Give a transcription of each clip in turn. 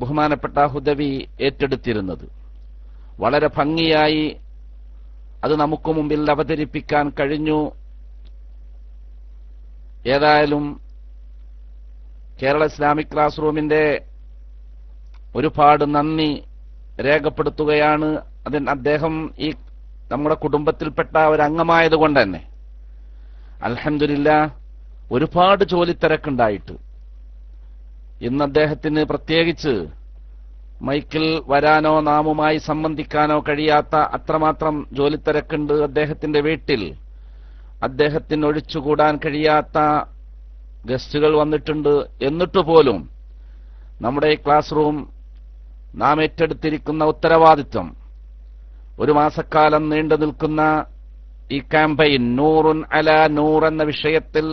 ബഹുമാനപ്പെട്ട ഹുദവി ഏറ്റെടുത്തിരുന്നത്. വളരെ ഭംഗിയായി അത് നമുക്ക് മുമ്പിൽ അവതരിപ്പിക്കാൻ കഴിഞ്ഞു. ഏതായാലും കേരള ഇസ്ലാമിക് ക്ലാസ് റൂമിന്റെ ഒരുപാട് നന്ദി രേഖപ്പെടുത്തുകയാണ്. അദ്ദേഹം ഈ നമ്മുടെ കുടുംബത്തിൽപ്പെട്ട ഒരംഗമായതുകൊണ്ട് തന്നെ അൽഹംദുലില്ലാഹ് ഒരുപാട് ജോലിത്തിരക്കുണ്ടായിട്ട് ഇന്ന് അദ്ദേഹത്തിന് പ്രത്യേകിച്ച് മൈക്കിൽ വരാനോ നാമുമായി സംബന്ധിക്കാനോ കഴിയാത്ത അത്രമാത്രം ജോലിത്തിരക്കുണ്ട് അദ്ദേഹത്തിന്റെ വീട്ടിൽ. അദ്ദേഹത്തിന് ഒഴിച്ചുകൂടാൻ കഴിയാത്ത ഗസ്റ്റുകൾ വന്നിട്ടുണ്ട്. എന്നിട്ടുപോലും നമ്മുടെ ഈ ക്ലാസ് റൂം നാം ഏറ്റെടുത്തിരിക്കുന്ന ഉത്തരവാദിത്വം, ഒരു മാസക്കാലം നീണ്ടു നിൽക്കുന്ന ഈ ക്യാമ്പയിൻ നൂറുൻ അലാ നൂർ എന്ന വിഷയത്തിൽ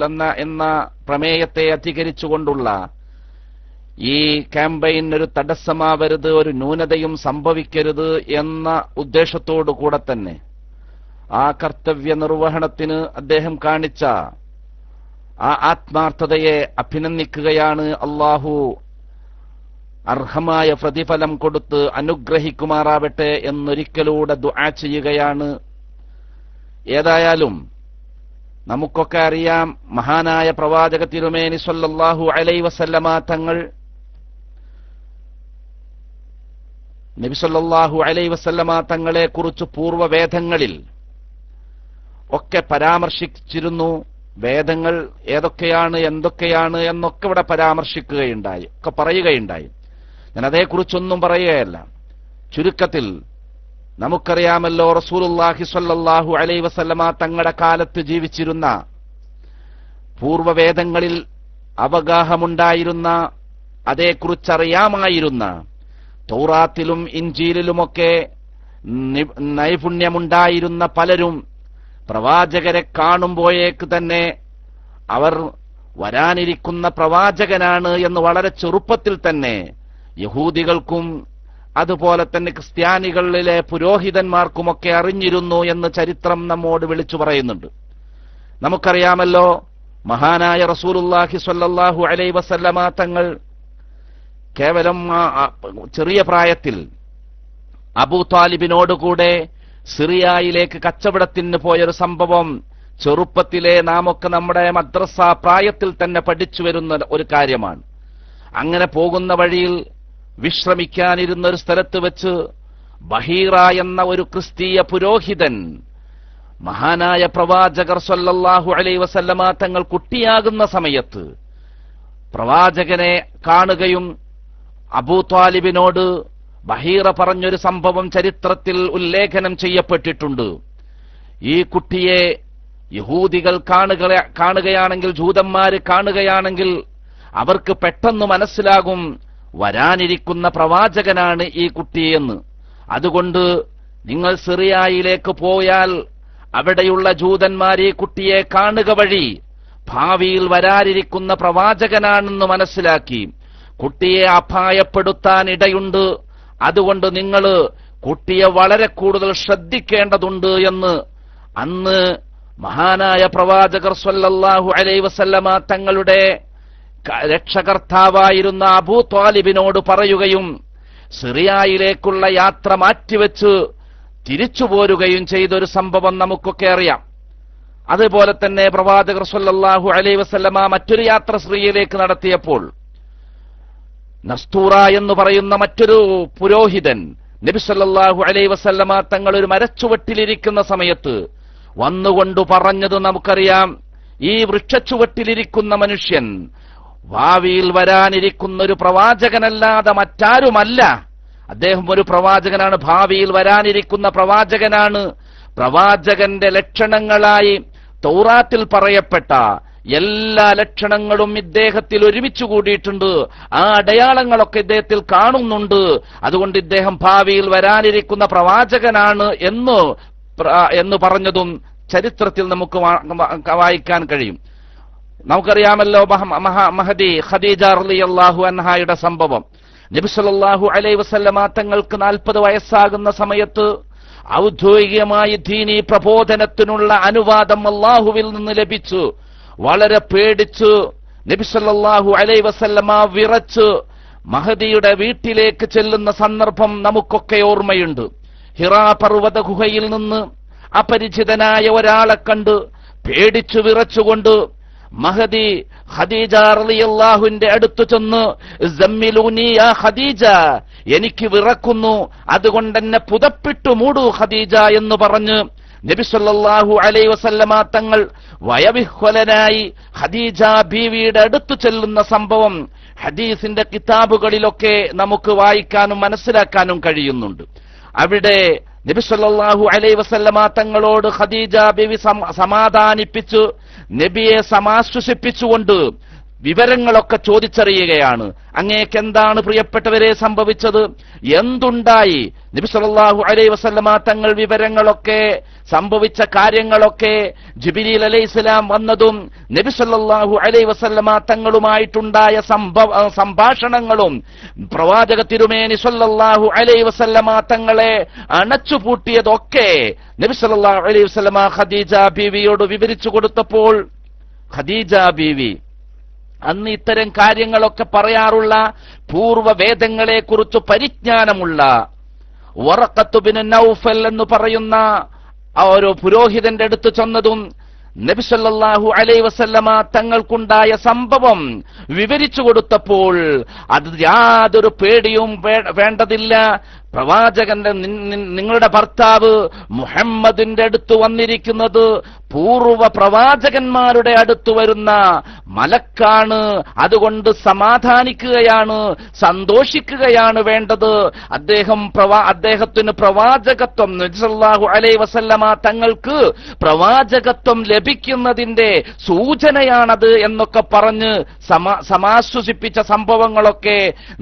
എന്ന പ്രമേയത്തെ അധികരിച്ചുകൊണ്ടുള്ള ഈ ക്യാമ്പയിൻ ഒരു തടസ്സമാവരുത്, ഒരു ന്യൂനതയും സംഭവിക്കരുത് എന്ന ഉദ്ദേശത്തോടു കൂടെ തന്നെ ആ കർത്തവ്യ നിർവഹണത്തിന് അദ്ദേഹം കാണിച്ച ആ ആത്മാർത്ഥതയെ അഭിനന്ദിക്കുകയാണ്. അല്ലാഹു അർഹമായ പ്രതിഫലം കൊടുത്ത് അനുഗ്രഹിക്കുമാറാവട്ടെ എന്നൊരിക്കലൂടെ ദുആ ചെയ്യുകയാണ്. ഏതായാലും നമുക്കൊക്കെ അറിയാം, മഹാനായ പ്രവാചക തിരുമേനി സ്വല്ലല്ലാഹു അലൈഹി വസല്ലമ തങ്ങൾ നബി സല്ലല്ലാഹു അലൈഹി വസല്ലമ തങ്ങളെ കുറിച്ച് പൂർവ്വവേദങ്ങളിൽ ഒക്കെ പരാമർശിച്ചിരുന്നു. വേദങ്ങൾ ഏതൊക്കെയാണ് എന്തൊക്കെയാണ് എന്നൊക്കെ ഇവിടെ പരാമർശിക്കുകയുണ്ടായി, ഒക്കെ പറയുകയുണ്ടായി. ഞാൻ അതേക്കുറിച്ചൊന്നും പറയുകയല്ല. ചുരുക്കത്തിൽ നമുക്കറിയാമല്ലോ, റസൂലുള്ളാഹി സ്വല്ലല്ലാഹു അലൈഹി വസല്ലമ തങ്ങളുടെ കാലത്ത് ജീവിച്ചിരുന്ന പൂർവ്വവേദങ്ങളിൽ അവഗാഹമുണ്ടായിരുന്ന, അതേക്കുറിച്ചറിയാമായിരുന്ന, തൗറാത്തിലും ഇൻജീലിലുമൊക്കെ നൈപുണ്യമുണ്ടായിരുന്ന പലരും പ്രവാചകരെ കാണുമ്പോഴേക്ക് തന്നെ അവർ വരാനിരിക്കുന്ന പ്രവാചകനാണ് എന്ന് വളരെ ചെറുപ്പത്തിൽ തന്നെ യഹൂദികൾക്കും അതുപോലെ തന്നെ ക്രിസ്ത്യാനികളിലെ പുരോഹിതന്മാർക്കുമൊക്കെ അറിഞ്ഞിരുന്നു എന്ന് ചരിത്രം നമ്മോട് വിളിച്ചു പറയുന്നുണ്ട്. നമുക്കറിയാമല്ലോ, മഹാനായ റസൂലുള്ളാഹി സ്വല്ലല്ലാഹു അലൈഹി വസല്ലമ തങ്ങൾ കേവലം ചെറിയ പ്രായത്തിൽ അബൂ താലിബിനോടുകൂടെ സിറിയയിലേക്ക് കച്ചവടത്തിന് പോയൊരു സംഭവം ചെറുപ്പത്തിലെ നാമൊക്കെ നമ്മുടെ മദ്രസ പ്രായത്തിൽ തന്നെ പഠിച്ചു വരുന്ന ഒരു കാര്യമാണ്. അങ്ങനെ പോകുന്ന വഴിയിൽ വിശ്രമിക്കാനിരുന്ന ഒരു സ്ഥലത്ത് വെച്ച് ബഹീറ എന്ന ഒരു ക്രിസ്തീയ പുരോഹിതൻ മഹാനായ പ്രവാചകർ സ്വല്ലല്ലാഹു അലൈഹി വസല്ലമ തങ്ങൾ കുട്ടിയാകുന്ന സമയത്ത് പ്രവാചകനെ കാണുകയും അബൂ ത്വാലിബിനോട് ബഹീറ പറഞ്ഞൊരു സംഭവം ചരിത്രത്തിൽ ഉല്ലേഖനം ചെയ്യപ്പെട്ടിട്ടുണ്ട്. ഈ കുട്ടിയെ യഹൂദികൾ കാണുകയാണെങ്കിൽ, ജൂതന്മാര് കാണുകയാണെങ്കിൽ അവർക്ക് പെട്ടെന്ന് മനസ്സിലാകും വരാനിരിക്കുന്ന പ്രവാചകനാണ് ഈ കുട്ടിയെന്ന്. അതുകൊണ്ട് നിങ്ങൾ സിറിയയിലേക്ക് പോയാൽ അവിടെയുള്ള ജൂതന്മാർ ഈ കുട്ടിയെ കാണുക വഴി ഭാവിയിൽ വരാനിരിക്കുന്ന പ്രവാചകനാണെന്ന് മനസ്സിലാക്കി കുട്ടിയെ അപായപ്പെടുത്താൻ ഇടയുണ്ട്. അതുകൊണ്ട് നിങ്ങൾ കുട്ടിയെ വളരെ കൂടുതൽ ശ്രദ്ധിക്കേണ്ടതുണ്ട് എന്ന് അന്ന് മഹാനായ പ്രവാചകർ സ്വല്ലല്ലാഹു അലൈഹി വസല്ലമ തങ്ങളുടെ രക്ഷകർത്താവായിരുന്ന അബൂ ത്വാലിബിനോട് പറയുകയും സിറിയയിലേക്കുള്ള യാത്ര മാറ്റിവെച്ച് തിരിച്ചു പോരുകയും ചെയ്തൊരു സംഭവം നമുക്കൊക്കെ അറിയാം. അതുപോലെ തന്നെ പ്രവാചകർ സ്വല്ലല്ലാഹു അലൈഹി വസല്ലമ മറ്റൊരു യാത്ര സിറിയയിലേക്ക് നടത്തിയപ്പോൾ നസ്തൂറ എന്ന് പറയുന്ന മറ്റൊരു പുരോഹിതൻ നബി സല്ലല്ലാഹു അലൈഹി വസല്ലമ തങ്ങൾ ഒരു മരച്ചുവട്ടിലിരിക്കുന്ന സമയത്ത് വന്നുകൊണ്ട് പറഞ്ഞത് നമുക്കറിയാം. ഈ വൃക്ഷച്ചുവട്ടിലിരിക്കുന്ന മനുഷ്യൻ ഭാവിയിൽ വരാനിരിക്കുന്ന ഒരു പ്രവാചകനല്ലാതെ മറ്റാരുമല്ല. അദ്ദേഹം ഒരു പ്രവാചകനാണ്, ഭാവിയിൽ വരാനിരിക്കുന്ന പ്രവാചകനാണ്. പ്രവാചകന്റെ ലക്ഷണങ്ങളായി തൗറാത്തിൽ പറയപ്പെട്ട എല്ലാ ലക്ഷണങ്ങളും ഇദ്ദേഹത്തിൽ ഒരുമിച്ചു കൂടിയിട്ടുണ്ട്. ആ അടയാളങ്ങളൊക്കെ ഇദ്ദേഹത്തിൽ കാണുന്നുണ്ട്. അതുകൊണ്ട് ഇദ്ദേഹം ഭാവിയിൽ വരാനിരിക്കുന്ന പ്രവാചകനാണ് എന്ന് പറഞ്ഞതും ചരിത്രത്തിൽ നമുക്ക് വായിക്കാൻ കഴിയും. നമുക്കറിയാമല്ലോ മഹദി ഖദീജ റളിയല്ലാഹു അൻഹായുടെ സംഭവം. നബി സല്ലല്ലാഹു അലൈഹി വസല്ലമ തങ്ങൾക്ക് 40 വയസ്സാകുന്ന സമയത്ത് ഔദ്യോഗികമായി ദീനീ പ്രബോധനത്തിനുള്ള അനുവാദം അല്ലാഹുവിൽ നിന്ന് ലഭിച്ചു. വളരെ പേടിച്ച് നബി സല്ലല്ലാഹു അലൈഹി വസല്ലമ വിറച്ച് മഹദിയുടെ വീട്ടിലേക്ക് ചെല്ലുന്ന സന്ദർഭം നമുക്കൊക്കെ ഓർമ്മയുണ്ട്. ഹിറാ പർവ്വത ഗുഹയിൽ നിന്ന് അപരിചിതനായ ഒരാളെ കണ്ട് പേടിച്ചു വിറച്ചുകൊണ്ട് മഹദി ഖദീജ റളിയല്ലാഹുവിന്റെ അടുത്ത് ചെന്ന് സമ്മിലൂനി യാ ഖദീജ, എനിക്ക് വിറക്കുന്നു, അതുകൊണ്ട് എന്നെ പുതപ്പിട്ടു മൂടൂ ഖദീജ എന്ന് പറഞ്ഞ് നബി സല്ലല്ലാഹു അലൈഹി വസല്ലമ തങ്ങൾ വയവിഹ്വലനായി ഖദീജ ബീവിയുടെ അടുത്ത് ചെല്ലുന്ന സംഭവം ഹദീസിന്റെ കിതാബുകളിലൊക്കെ നമുക്ക് വായിക്കാനും മനസ്സിലാക്കാനും കഴിയുന്നുണ്ട്. അവിടെ നബി സല്ലല്ലാഹു അലൈഹി വസല്ലമ തങ്ങളോട് ഖദീജ ബീവി സമാധാനിപ്പിച്ചു, നബിയെ സമാശ്വസിപ്പിച്ചുകൊണ്ട് വിവരങ്ങളൊക്കെ ചോദിച്ചറിയുകയാണ്. അങ്ങേക്ക് എന്താണ് പ്രിയപ്പെട്ടവരെ സംഭവിച്ചത്, എന്തുണ്ടായി? നബി സല്ലല്ലാഹു അലൈഹി വസല്ലമ തങ്ങൾ വിവരങ്ങളൊക്കെ, സംഭവിച്ച കാര്യങ്ങളൊക്കെ, ജിബ്രീൽ അലൈഹിസ്സലാം വന്നതും നബി സല്ലല്ലാഹു അലൈഹി വസല്ലമ തങ്ങളുമായിട്ടുണ്ടായ സംഭാഷണങ്ങളും പ്രവാചക തിരുമേനി സല്ലല്ലാഹു അലൈഹി വസല്ലമ തങ്ങളെ അണച്ചുപൂട്ടിയതൊക്കെ നബി സല്ലല്ലാഹു അലൈഹി വസല്ലമ ഖദീജ ബീവിയോട് വിവരിച്ചു കൊടുത്തപ്പോൾ ഖദീജ ബീവി അന്ന് ഇത്തരം കാര്യങ്ങളൊക്കെ പറയാറുള്ള പൂർവ്വവേദങ്ങളെ കുറിച്ച് പരിജ്ഞാനമുള്ള വറഖത്ത് ബിൻ നൗഫൽ എന്ന് പറയുന്ന ആ ഒരു പുരോഹിതന്റെ അടുത്ത് ചെന്നതും നബി സല്ലല്ലാഹു അലൈഹി വസല്ലമ തങ്ങൾക്കുണ്ടായ സംഭവം വിവരിച്ചു കൊടുത്തപ്പോൾ അത് യാതൊരു പേടിയും വേണ്ടതില്ല, പ്രവാചകന്റെ നിങ്ങളുടെ ഭർത്താവ് മുഹമ്മദിന്റെ അടുത്ത് വന്നിരിക്കുന്നത് പൂർവ്വ പ്രവാചകന്മാരുടെ അടുത്ത് വരുന്ന മലക്കാണ്, അതുകൊണ്ട് സമാധാനിക്കുകയാണ്, സന്തോഷിക്കുകയാണ് വേണ്ടത്. അദ്ദേഹത്തിന് പ്രവാചകത്വം സല്ലല്ലാഹു അലൈഹി വസല്ലമ തങ്ങൾക്ക് പ്രവാചകത്വം ലഭിക്കുന്നതിന്റെ സൂചനയാണത് എന്നൊക്കെ പറഞ്ഞ് സമാശ്വസിപ്പിച്ച സംഭവങ്ങളൊക്കെ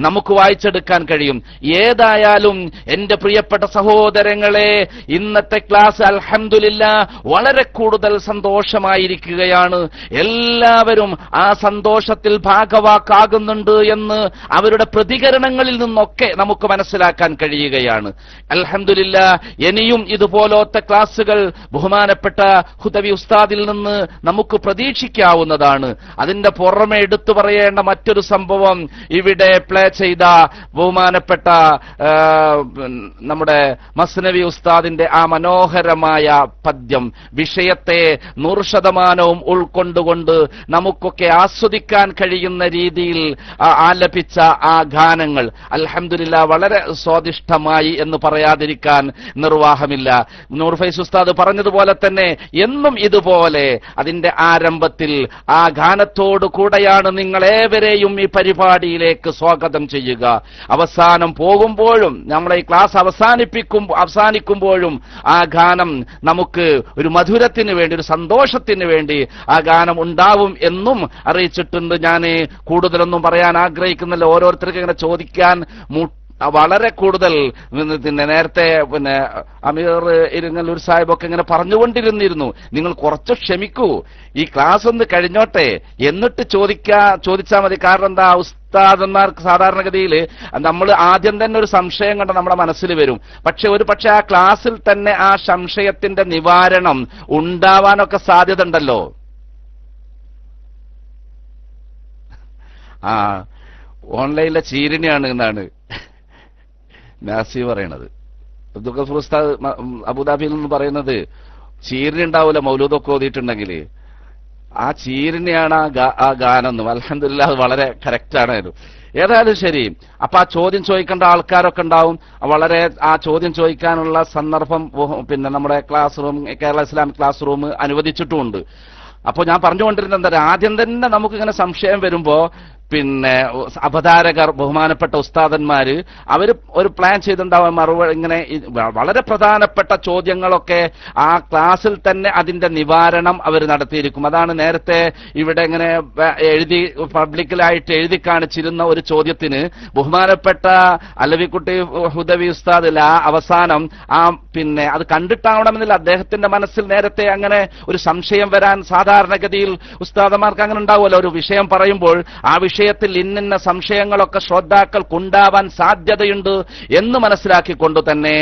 നമുക്ക് വായിച്ചെടുക്കാൻ കഴിയും. ഏതായാലും എന്റെ പ്രിയപ്പെട്ട സഹോദരങ്ങളെ, ഇന്നത്തെ ക്ലാസ് അൽഹംദുലില്ലാഹ് വളരെ കൂടുതൽ സന്തോഷമായിരിക്കുകയാണ്. എല്ലാവരും ആ സന്തോഷത്തിൽ ഭാഗവാക്കാകുന്നുണ്ട് എന്ന് അവരുടെ പ്രതികരണങ്ങളിൽ നിന്നൊക്കെ നമുക്ക് മനസ്സിലാക്കാൻ കഴിയുകയാണ്. അൽഹംദുലില്ലാഹ് ഇനിയും ഇതുപോലത്തെ ക്ലാസുകൾ ബഹുമാനപ്പെട്ട ഹുദവി ഉസ്താദിൽ നിന്ന് നമുക്ക് പ്രതീക്ഷിക്കാവുന്നതാണ്. അതിന്റെ പുറമെ എടുത്തു പറയേണ്ട മറ്റൊരു സംഭവം ഇവിടെ പ്ലേ ചെയ്ത ബഹുമാനപ്പെട്ട നമ്മുടെ മസ്നവി ഉസ്താദിന്റെ ആ മനോഹരമായ പദ്യം, വിഷയത്തെ 100% ഉൾക്കൊണ്ടുകൊണ്ട് നമുക്കൊക്കെ ആസ്വദിക്കാൻ കഴിയുന്ന രീതിയിൽ ആലപിച്ച ആ ഗാനങ്ങൾ അൽഹംദുലില്ലാഹ് വളരെ സ്വാദിഷ്ടമായി എന്ന് പറയാതിരിക്കാൻ നിർവാഹമില്ല. നൂർ ഫൈസ് ഉസ്താദ് പറഞ്ഞതുപോലെ തന്നെ എന്നും ഇതുപോലെ അതിന്റെ ആരംഭത്തിൽ ആ ഗാനത്തോടു കൂടെയാണ് നിങ്ങളേവരെയും ഈ പരിപാടിയിലേക്ക് സ്വാഗതം ചെയ്യുക. അവസാനം പോകുമ്പോഴും നമ്മളെ ഈ ക്ലാസ് അവസാനിക്കുമ്പോഴും ആ ഗാനം നമുക്ക് ഒരു മധുരത്തിന് വേണ്ടി, ഒരു സന്തോഷത്തിന് വേണ്ടി ആ ഗാനം ഉണ്ടാവും എന്നും അറിയിച്ചിട്ടുണ്ട്. ഞാൻ കൂടുതലൊന്നും പറയാൻ ആഗ്രഹിക്കുന്നില്ല. ഓരോരുത്തർക്കും ഇങ്ങനെ ചോദിക്കാൻ വളരെ കൂടുതൽ നേരത്തെ അമീർ ഇരിങ്ങല്ലൂർ സാഹിബൊക്കെ ഇങ്ങനെ പറഞ്ഞുകൊണ്ടിരുന്നിരുന്നു. നിങ്ങൾ കുറച്ച് ക്ഷമിക്കൂ, ഈ ക്ലാസ് ഒന്ന് കഴിഞ്ഞോട്ടെ എന്നിട്ട് ചോദിച്ചാൽ മതി. കാരണം എന്താ, ഉസ്താദന്മാർക്ക് സാധാരണഗതിയിൽ നമ്മൾ ആദ്യം തന്നെ ഒരു സംശയം കണ്ട നമ്മുടെ മനസ്സിൽ വരും. പക്ഷെ ആ ക്ലാസ്സിൽ തന്നെ ആ സംശയത്തിന്റെ നിവാരണം ഉണ്ടാവാനൊക്കെ സാധ്യത ഉണ്ടല്ലോ. ഓൺലൈനിലെ ചീരണിയാണ് എന്നാണ് നാസി പറയണത്. അബ്ദുൽ ഗഫൂർ ഉസ്താദ് അബുദാബിയിൽ നിന്ന് പറയുന്നത് ചീരണി ഉണ്ടാവില്ല മൗലൂദൊക്കെ ഓതിയിട്ടുണ്ടെങ്കിൽ, ആ ചീരണിയാണ് ആ ഗാനം. അൽഹംദുലില്ലാഹ് വളരെ കറക്റ്റാണ്. ഏതായാലും ശരി, അപ്പൊ ആ ചോദ്യം ചോദിക്കേണ്ട ആൾക്കാരൊക്കെ ഉണ്ടാവും. വളരെ ആ ചോദ്യം ചോദിക്കാനുള്ള സന്ദർഭം നമ്മുടെ class room, Kerala Islamic class room അനുവദിച്ചിട്ടുമുണ്ട്. അപ്പൊ ഞാൻ പറഞ്ഞുകൊണ്ടിരുന്നത് എന്താ, ആദ്യം തന്നെ നമുക്കിങ്ങനെ സംശയം വരുമ്പോ അവതാരകർ, ബഹുമാനപ്പെട്ട ഉസ്താദന്മാര് അവർ ഒരു പ്ലാൻ ചെയ്തിട്ടുണ്ടാവും. മറുപടി ഇങ്ങനെ വളരെ പ്രധാനപ്പെട്ട ചോദ്യങ്ങളൊക്കെ ആ ക്ലാസ്സിൽ തന്നെ അതിന്റെ നിവാരണം അവർ നടത്തിയിരിക്കും. അതാണ് നേരത്തെ ഇവിടെ ഇങ്ങനെ എഴുതി പബ്ലിക്കിലായിട്ട് എഴുതി കാണിച്ചിരുന്ന ഒരു ചോദ്യത്തിന് ബഹുമാനപ്പെട്ട അലവിക്കുട്ടി ഹുദവി ഉസ്താദ് അവസാനം അത് കണ്ടിട്ടാവണമെന്നില്ല, അദ്ദേഹത്തിന്റെ മനസ്സിൽ നേരത്തെ അങ്ങനെ ഒരു സംശയം വരാൻ സാധാരണഗതിയിൽ ഉസ്താദന്മാർക്ക് അങ്ങനെ ഉണ്ടാവുമല്ലോ. ഒരു വിഷയം പറയുമ്പോൾ ആ വിഷയത്തിൽ ഇന്നിന്ന സംശയങ്ങളൊക്കെ ശ്രോതാക്കൾക്കുണ്ടാവാൻ സാധ്യതയുണ്ട് എന്ന് മനസ്സിലാക്കിക്കൊണ്ട് തന്നെ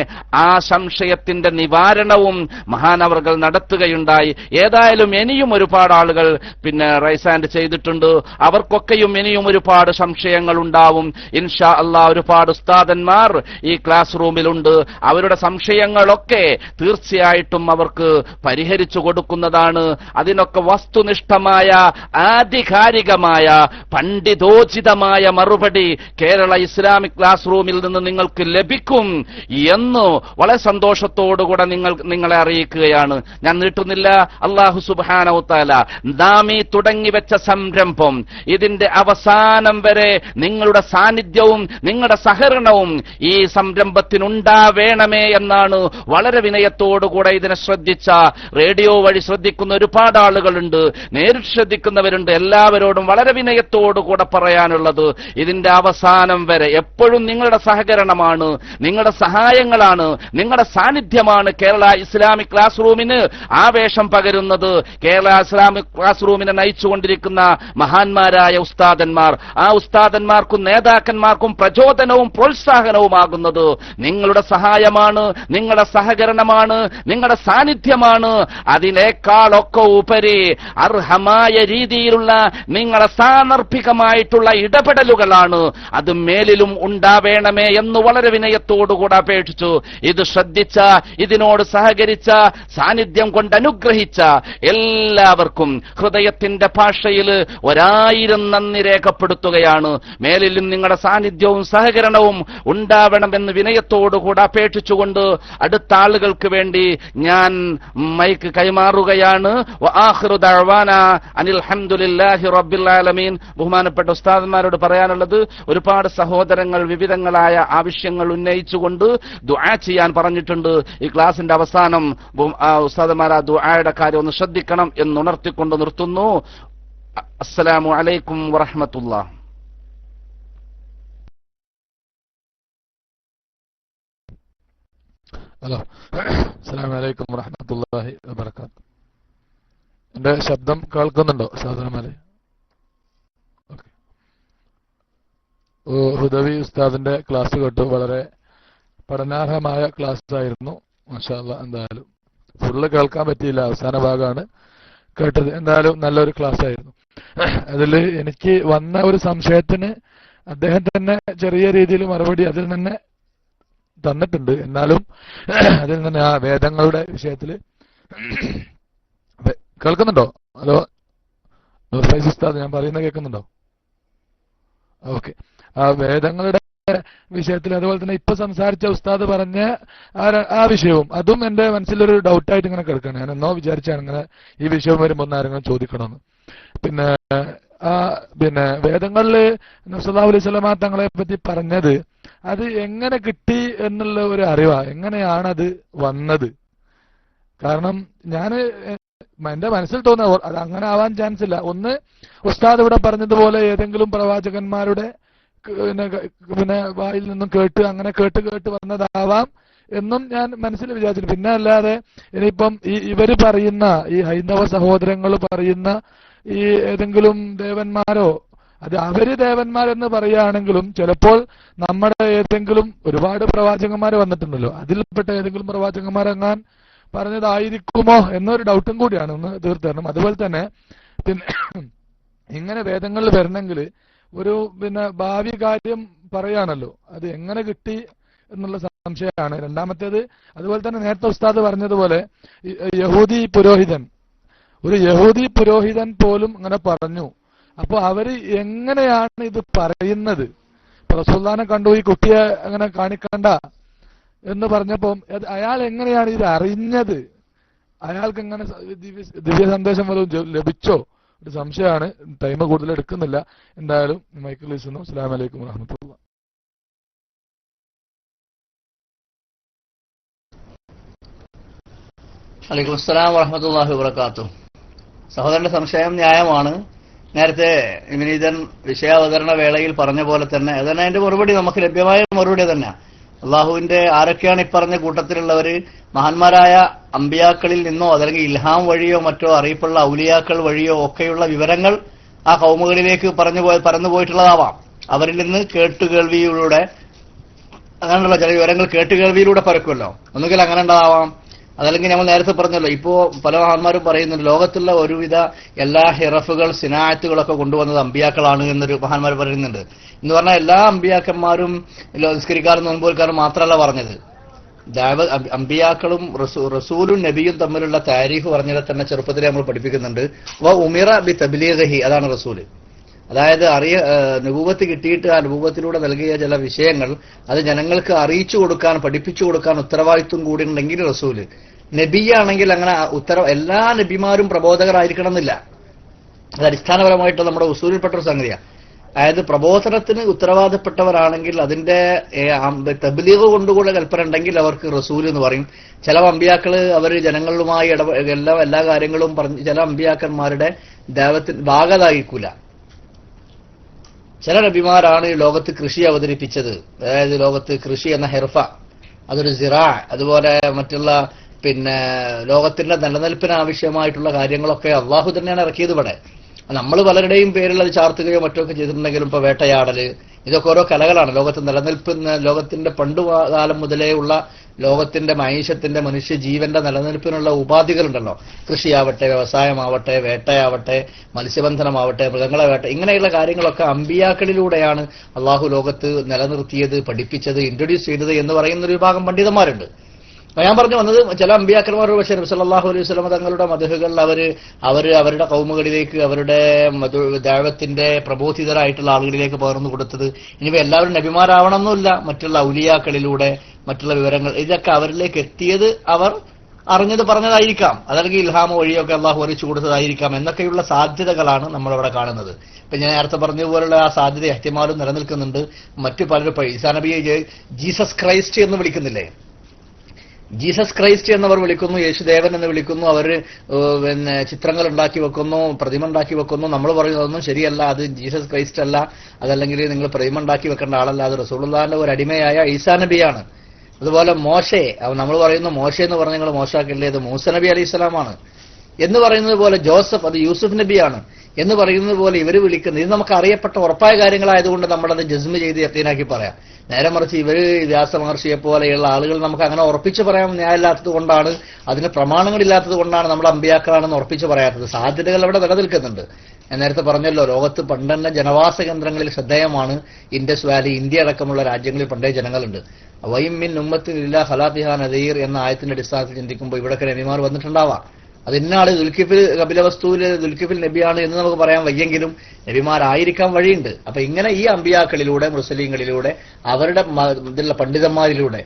ആ സംശയത്തിന്റെ നിവാരണവും മഹാനവർകൾ നടത്തുകയുണ്ടായി. ഏതായാലും ഇനിയും ഒരുപാട് ആളുകൾ റൈസ് ഹാൻഡ് ചെയ്തിട്ടുണ്ട്. അവർക്കൊക്കെയും ഇനിയും ഒരുപാട് സംശയങ്ങൾ ഉണ്ടാവും. ഇൻഷാ അല്ലാഹ് ഒരുപാട് ഉസ്താദന്മാർ ഈ ക്ലാസ് റൂമിലുണ്ട്. അവരുടെ സംശയങ്ങളൊക്കെ തീർച്ചയായിട്ടും അവർക്ക് പരിഹരിച്ചു കൊടുക്കുന്നതാണ്. അതിനൊക്കെ വസ്തുനിഷ്ഠമായ ആധികാരികമായ പണ്ഡിതോചിതമായ മറുപടി കേരള ഇസ്ലാമിക് ക്ലാസ് റൂമിൽ നിന്ന് നിങ്ങൾക്ക് ലഭിക്കും എന്ന് വളരെ സന്തോഷത്തോടുകൂടെ നിങ്ങളെ അറിയിക്കുകയാണ്. ഞാൻ നീട്ടുന്നില്ല. അല്ലാഹു സുബ്ഹാനഹു തആല നാം ഈ തുടങ്ങിവെച്ച സംരംഭം ഇതിന്റെ അവസാനം വരെ നിങ്ങളുടെ സാന്നിധ്യവും നിങ്ങളുടെ സഹകരണവും ഈ സംരംഭത്തിനുണ്ടാവേണമേ എന്നാണ് വളരെ വിനയത്തോടുകൂടെ ഇതിനെ ശ്രദ്ധിച്ച റേഡിയോ വഴി ശ്രദ്ധിക്കുന്ന ഒരുപാട് ആളുകളുണ്ട്, നേരിട്ട് ശ്രദ്ധിക്കുന്നവരുണ്ട്. എല്ലാവരോടും വളരെ വിനയത്തോടുകൂടെ പറയാനുള്ളത് ഇതിന്റെ അവസാനം വരെ എപ്പോഴും നിങ്ങളുടെ സഹകരണമാണ്, നിങ്ങളുടെ സഹായങ്ങളാണ്, നിങ്ങളുടെ സാന്നിധ്യമാണ് കേരള ഇസ്ലാമിക് ക്ലാസ് റൂമിന് ആവേശം പകരുന്നത്. കേരള ഇസ്ലാമിക് ക്ലാസ് റൂമിനെ നയിച്ചുകൊണ്ടിരിക്കുന്ന മഹാന്മാരായ ഉസ്താദന്മാർ, ആ ഉസ്താദന്മാർക്കും നേതാക്കന്മാർക്കും പ്രചോദനവും പ്രോത്സാഹനവുമാകുന്നത് നിങ്ങളുടെ സഹായമാണ്, നിങ്ങളുടെ സഹകരണമാണ്, നിങ്ങളുടെ സാന്നിധ്യമാണ്. അതിനേക്കാളൊക്കെ ഉപരി അർഹമായ രീതിയിലുള്ള നിങ്ങളെ സാന്ദർഭികമായിട്ടുള്ള ഇടപെടലുകളാണ്. അത് മേലിലും ഉണ്ടാവേണമേ എന്ന് വളരെ വിനയത്തോടുകൂടെ അപേക്ഷിച്ചു. ഇത് ശ്രദ്ധിച്ച, ഇതിനോട് സഹകരിച്ച, സാന്നിധ്യം കൊണ്ട് അനുഗ്രഹിച്ച എല്ലാവർക്കും ഹൃദയത്തിന്റെ ഭാഷയിൽ 1000 നന്ദി രേഖപ്പെടുത്തുകയാണ്. മേലിലും നിങ്ങളുടെ സാന്നിധ്യവും സഹകരണവും ഉണ്ടാവണമെന്ന് വിനയത്തോടുകൂടെ അപേക്ഷിച്ചുകൊണ്ട് അടുത്ത ആളുകൾക്ക് വേണ്ടി ഞാൻ മൈക്ക് കൈമാറുകയാണ്. വആഖിറു ദഅവാനാ അനിൽ ഹംദുലില്ലാഹി റബ്ബിൽ ആലമീൻ. ബഹുമാനപ്പെട്ട ഉസ്താദന്മാരോട് പറയാനുള്ളത്, ഒരുപാട് സഹോദരങ്ങൾ വിവിധങ്ങളായ ആവശ്യങ്ങൾ ഉന്നയിച്ചുകൊണ്ട് ദുആ ചെയ്യാൻ പറഞ്ഞിട്ടുണ്ട്. ഈ ക്ലാസിന്റെ അവസാനം ഉസ്താദന്മാർ ആ ദുആയുടെ കാര്യം ഒന്ന് ശ്രദ്ധിക്കണം എന്നുണർത്തിക്കൊണ്ട് നിർത്തുന്നു. അസ്സലാമു അലൈക്കും വറഹ്മത്തുള്ളാഹി. ഹലോ, അസ്സലാമു അലൈക്കും വറഹ്മത്തുള്ളാഹി വബറകാതുഹു. എന്റെ ശബ്ദം കേൾക്കുന്നുണ്ടോ സഹോദരന്മാരെ? ഓക്കെ. ഹുദവി ഉസ്താദിന്റെ ക്ലാസ് കേട്ടു. വളരെ പഠനാർഹമായ ക്ലാസ് ആയിരുന്നു. മാഷാ അല്ലാഹ്. എന്തായാലും ഫുള്ള് കേൾക്കാൻ പറ്റിയില്ല, അവസാന ഭാഗമാണ് കേട്ടത്. എന്തായാലും നല്ലൊരു ക്ലാസ് ആയിരുന്നു. അതിൽ എനിക്ക് വന്ന ഒരു സംശയത്തിന് അദ്ദേഹം തന്നെ ചെറിയ രീതിയിൽ മറുപടി അതിൽ തന്നെ തന്നിട്ടുണ്ട്. എന്നാലും അതിൽ തന്നെ ആ വേദങ്ങളുടെ വിഷയത്തിൽ കേൾക്കുന്നുണ്ടോ? അതോ ഫൈസ് ഉസ്താദ് ഞാൻ പറയുന്നത് കേൾക്കുന്നുണ്ടോ? ഓക്കെ. ആ വേദങ്ങളുടെ വിഷയത്തിൽ, അതുപോലെ തന്നെ ഇപ്പൊ സംസാരിച്ച ഉസ്താദ് പറഞ്ഞ ആ വിഷയവും അതും എന്റെ മനസ്സിലൊരു ഡൗട്ടായിട്ട് ഇങ്ങനെ കിടക്കുകയാണ്. ഞാൻ എന്നോ വിചാരിച്ചാണ് ഇങ്ങനെ ഈ വിഷയം വരുമ്പോൾ ആരെങ്കിലും ചോദിക്കണമെന്ന്. പിന്നെ വേദങ്ങളിൽ നബി സല്ലല്ലാഹു അലൈഹി വസല്ലമ തങ്ങളെ പറ്റി പറഞ്ഞത് അത് എങ്ങനെ കിട്ടി എന്നുള്ള ഒരു അറിവാ, എങ്ങനെയാണത് വന്നത്? കാരണം ഞാൻ എന്റെ മനസ്സിൽ തോന്നുക അത് അങ്ങനെ ആവാൻ ചാൻസ് ഇല്ല. ഒന്ന്, ഉസ്താദ് ഇവിടെ പറഞ്ഞതുപോലെ ഏതെങ്കിലും പ്രവാചകന്മാരുടെ പിന്നെ വായിൽ നിന്നും കേട്ട് അങ്ങനെ കേട്ട് വന്നതാവാം എന്നും ഞാൻ മനസ്സിൽ വിചാരിച്ചു. പിന്നെ അല്ലാതെ ഇനിയിപ്പം ഇവര് പറയുന്ന ഈ ഹൈന്ദവ സഹോദരങ്ങൾ പറയുന്ന ഈ ഏതെങ്കിലും ദേവന്മാരോ, അത് അവര് ദേവന്മാരെന്ന് പറയുകയാണെങ്കിലും ചിലപ്പോൾ നമ്മുടെ ഏതെങ്കിലും ഒരുപാട് പ്രവാചകന്മാർ വന്നിട്ടുണ്ടല്ലോ, അതിൽപ്പെട്ട ഏതെങ്കിലും പ്രവാചകന്മാരെങ്ങാൻ പറഞ്ഞതായിരിക്കുമോ എന്നൊരു ഡൗട്ടും കൂടിയാണ്. ഒന്ന് തീർത്തു തരണം. അതുപോലെ തന്നെ പിന്നെ ഇങ്ങനെ വേദങ്ങളിൽ വരണമെങ്കിൽ ഒരു ഭാവി കാര്യം പറയാണല്ലോ, അത് എങ്ങനെ കിട്ടി എന്നുള്ള സംശയമാണ്. രണ്ടാമത്തേത്, അതുപോലെ തന്നെ നേരത്തെ ഉസ്താദ് പറഞ്ഞതുപോലെ യഹൂദി പുരോഹിതൻ, ഒരു യഹൂദി പുരോഹിതൻ പോലും അങ്ങനെ പറഞ്ഞു. അപ്പൊ അവര് എങ്ങനെയാണ് ഇത് പറയുന്നത്? റസൂലുള്ളാഹിനെ കണ്ടു ഈ കുട്ടിയെ അങ്ങനെ കാണിക്കണ്ട എന്ന് പറഞ്ഞപ്പോ അയാൾ എങ്ങനെയാണ് ഇത് അറിഞ്ഞത്? അയാൾക്ക് എങ്ങനെ ദിവ്യ സന്ദേശം വല്ലതും ലഭിച്ചോ? ഒരു സംശയമാണ്. ടൈം കൂടുതൽ എടുക്കുന്നില്ല. എന്തായാലും മൈക്കിൾ ലിസുന്നു. അസ്സലാമു അലൈക്കും വറഹ്മത്തുള്ളാഹി. വലൈക്കും അസ്സലാം വറഹ്മത്തുള്ളാഹി വബറകാതുഹു. സഹോദരന്റെ സംശയം ന്യായമാണ്. നേരത്തെ വിനീതൻ വിഷയാവതരണ വേളയിൽ പറഞ്ഞ പോലെ തന്നെ അതന്നെ അതിന്റെ മറുപടി നമുക്ക് ലഭ്യമായ മറുപടി തന്നെ. അള്ളാഹുവിന്റെ ആരൊക്കെയാണ് ഇപ്പറഞ്ഞ കൂട്ടത്തിലുള്ളവര്? മഹാന്മാരായ അമ്പിയാക്കളിൽ നിന്നോ അതല്ലെങ്കിൽ ഇൽഹാം വഴിയോ മറ്റോ അറിയപ്പുള്ള ഔലിയാക്കൾ വഴിയോ ഒക്കെയുള്ള വിവരങ്ങൾ ആ കൗമുകളിലേക്ക് പറന്നു പോയിട്ടുള്ളതാവാം. അവരിൽ നിന്ന് കേട്ടുകേൾവിയിലൂടെ, അങ്ങനെയുള്ള ചില വിവരങ്ങൾ കേട്ടുകേൾവിയിലൂടെ പരക്കുമല്ലോ, ഒന്നുകിൽ അങ്ങനെ ഉണ്ടാവാം. അതല്ലെങ്കിൽ നമ്മൾ നേരത്തെ പറഞ്ഞല്ലോ, ഇപ്പോ പല മഹാന്മാരും പറയുന്നുണ്ട് ലോകത്തുള്ള ഒരുവിധ എല്ലാ ഹിറഫുകൾ സിനായത്തുകളൊക്കെ കൊണ്ടുവന്നത് അമ്പിയാക്കളാണ് എന്നൊരു മഹാന്മാർ പറയുന്നുണ്ട്. എന്ന് പറഞ്ഞാൽ എല്ലാ അമ്പിയാക്കന്മാരും നിസ്കരിക്കാരും നോൻപോൽക്കാരും മാത്രമല്ല പറഞ്ഞത്. അമ്പിയാക്കളും റസൂലും നബിയും തമ്മിലുള്ള താരീഖ് പറഞ്ഞാൽ തന്നെ ചെറുപ്പത്തിലെ നമ്മൾ പഠിപ്പിക്കുന്നുണ്ട്. ഉമിറ ബി തബ്ലീഗഹി, അതാണ് റസൂല്. അതായത് നുബുവത്ത് കിട്ടിയിട്ട് ആ നുബുവത്തിലൂടെ നൽകിയ ചില വിഷയങ്ങൾ അത് ജനങ്ങൾക്ക് അറിയിച്ചു കൊടുക്കാൻ, പഠിപ്പിച്ചു കൊടുക്കാൻ ഉത്തരവാദിത്വം കൂടി ഉണ്ടെങ്കിൽ റസൂല്. നബിയാണെങ്കിൽ അങ്ങനെ എല്ലാ നബിമാരും പ്രബോധകരായിരിക്കണം എന്നില്ല. അത് അടിസ്ഥാനപരമായിട്ട് നമ്മുടെ ഉസൂലിൽപ്പെട്ട ഒരു സംഗതിയാണ്. അതായത് പ്രബോധനത്തിന് ഉത്തരവാദപ്പെട്ടവരാണെങ്കിൽ അതിന്റെ തബ്ലീഗ് കൊണ്ടുകൂടെ കൽപ്പന ഉണ്ടെങ്കിൽ അവർക്ക് റസൂൽ എന്ന് പറയും. ചില അമ്പിയാക്കള് അവർ ജനങ്ങളുമായി എല്ലാ കാര്യങ്ങളും പറഞ്ഞ് ചില അമ്പിയാക്കന്മാരുടെ ദൈവത്തിന് ഭാഗതായിരിക്കൂല. ചില നബിമാരാണ് ലോകത്ത് കൃഷി അവതരിപ്പിച്ചത്. അതായത് ലോകത്ത് കൃഷി എന്ന ഹെർഫ, അതൊരു സിറാ, അതുപോലെ മറ്റുള്ള ലോകത്തിന്റെ നിലനിൽപ്പിന് ആവശ്യമായിട്ടുള്ള കാര്യങ്ങളൊക്കെ അള്ളാഹു തന്നെയാണ് ഇറക്കിയത്. ഇവിടെ നമ്മൾ പലരുടെയും പേരിൽ അത് ചാർത്തുകയോ മറ്റൊക്കെ ചെയ്തിട്ടുണ്ടെങ്കിലും ഇപ്പൊ വേട്ടയാടല്, ഇതൊക്കെ ഓരോ കലകളാണ്. ലോകത്ത് നിലനിൽക്കുന്ന, ലോകത്തിന്റെ പണ്ടുകാലം മുതലേ ഉള്ള ലോകത്തിന്റെ മനുഷ്യത്തിന്റെ മനുഷ്യജീവന്റെ നിലനിൽപ്പിനുള്ള ഉപാധികളുണ്ടല്ലോ. കൃഷിയാവട്ടെ, വ്യവസായമാവട്ടെ, വേട്ടയാവട്ടെ, മത്സ്യബന്ധനമാവട്ടെ, മൃഗങ്ങളെ വേട്ട, ഇങ്ങനെയുള്ള കാര്യങ്ങളൊക്കെ അമ്പിയാക്കളിലൂടെയാണ് അള്ളാഹു ലോകത്ത് നിലനിർത്തിയത്, പഠിപ്പിച്ചത്, ഇൻട്രൊഡ്യൂസ് ചെയ്തത് എന്ന് പറയുന്ന ഒരു വിഭാഗം പണ്ഡിതന്മാരുണ്ട്. ഞാൻ പറഞ്ഞു വന്നത് ചില അമ്പിയാക്കന്മാർ പക്ഷേ നബി സല്ലല്ലാഹു അലൈഹി വസല്ലം തങ്ങളുടെ മദ്ഹുകൾ അവരുടെ കൗമുകളിലേക്ക്, അവരുടെ ദഅവത്തിന്റെ പ്രബോധിതരായിട്ടുള്ള ആളുകളിലേക്ക് പകർന്നു കൊടുത്തത്. ഇനിയിപ്പോ എല്ലാവരും നബിമാരാവണമെന്നില്ല, മറ്റുള്ള ഔലിയാക്കളിലൂടെ മറ്റുള്ള വിവരങ്ങൾ ഇതൊക്കെ അവരിലേക്ക് എത്തിയത് അവർ അറിഞ്ഞത് പറഞ്ഞതായിരിക്കാം, അതല്ലെങ്കിൽ ഇൽഹാമ വഴിയൊക്കെ അള്ളാഹു അറിയിച്ചു കൊടുത്തതായിരിക്കാം എന്നൊക്കെയുള്ള സാധ്യതകളാണ് നമ്മളവിടെ കാണുന്നത്. ഇപ്പൊ ഞാൻ നേരത്തെ പറഞ്ഞതുപോലുള്ള ആ സാധ്യത എഹ്തിമാലും നിലനിൽക്കുന്നുണ്ട്. മറ്റു പലരും ഈസാ നബിയെ ജീസസ് ക്രൈസ്റ്റ് എന്ന് വിളിക്കുന്നില്ലേ? ജീസസ് ക്രൈസ്റ്റ് എന്നവർ വിളിക്കുന്നു, യേശുദേവൻ എന്ന് വിളിക്കുന്നു, അവർ ചിത്രങ്ങൾ ഉണ്ടാക്കി വെക്കുന്നു, പ്രതിമ ഉണ്ടാക്കി വെക്കുന്നു. നമ്മൾ പറയുന്നതൊന്നും ശരിയല്ല, അത് ജീസസ് ക്രൈസ്റ്റ് അല്ല, അതല്ലെങ്കിൽ നിങ്ങൾ പ്രതിമ ഉണ്ടാക്കി വെക്കേണ്ട ആളല്ല, അത് റസൂലുള്ളാഹിന്റെ ഒരു അടിമയായ ഈസാ നബിയാണ്. അതുപോലെ മോശെ, നമ്മൾ പറയുന്നു മോശെ എന്ന് പറഞ്ഞ് നിങ്ങൾ മോശാക്കല്ലേ, അത് മൂസ നബി അലൈഹി സ്വലാമാണ് എന്ന് പറയുന്നത് പോലെ. ജോസഫ്, അത് യൂസുഫ് നബിയാണ് എന്ന് പറയുന്നത് പോലെ ഇവർ വിളിക്കുന്നത്. ഇത് നമുക്ക് അറിയപ്പെട്ട ഉറപ്പായ കാര്യങ്ങളായതുകൊണ്ട് നമ്മളത് ജസ്മ് ചെയ്ത് യക്കീനാക്കി പറയാം. നേരെ മറിച്ച് ഇവര് വ്യാസ മഹർഷിയെ പോലെയുള്ള ആളുകൾ നമുക്ക് അങ്ങനെ ഉറപ്പിച്ചു പറയാൻ ന്യായമില്ലാത്തത് കൊണ്ടാണ്, അതിന് പ്രമാണങ്ങളില്ലാത്തത് കൊണ്ടാണ് നമ്മൾ അമ്പിയാക്കളാണെന്ന് ഉറപ്പിച്ചു പറയാത്തത്. സാധ്യതകൾ അവിടെ നിലനിൽക്കുന്നുണ്ട്. ഞാൻ നേരത്തെ പറഞ്ഞല്ലോ, ലോകത്ത് പണ്ടെന്നെ ജനവാസ കേന്ദ്രങ്ങളിൽ ശ്രദ്ധേയമാണ് ഇൻഡസ് വാലി, ഇന്ത്യ അടക്കമുള്ള രാജ്യങ്ങളിൽ പണ്ടേ ജനങ്ങളുണ്ട്. വൈമിൻ ഉമ്മത്തിനില്ല ഖലാത്തിഹാ നദീർ എന്ന ആയത്തിന്റെ അടിസ്ഥാനത്തിൽ ചിന്തിക്കുമ്പോൾ ഇവിടെയൊക്കെ നബിമാർ വന്നിട്ടുണ്ടാവാം. അത് ഇന്നാള് ദുൽകിഫിൽ നബിയാണ് എന്ന് നമുക്ക് പറയാൻ വയ്യെങ്കിലും നബിമാരായിരിക്കാൻ വഴിയുണ്ട്. അപ്പൊ ഇങ്ങനെ ഈ അമ്പിയാക്കളിലൂടെ, മുസ്ലിങ്ങളിലൂടെ, അവരുടെ പണ്ഡിതന്മാരിലൂടെ,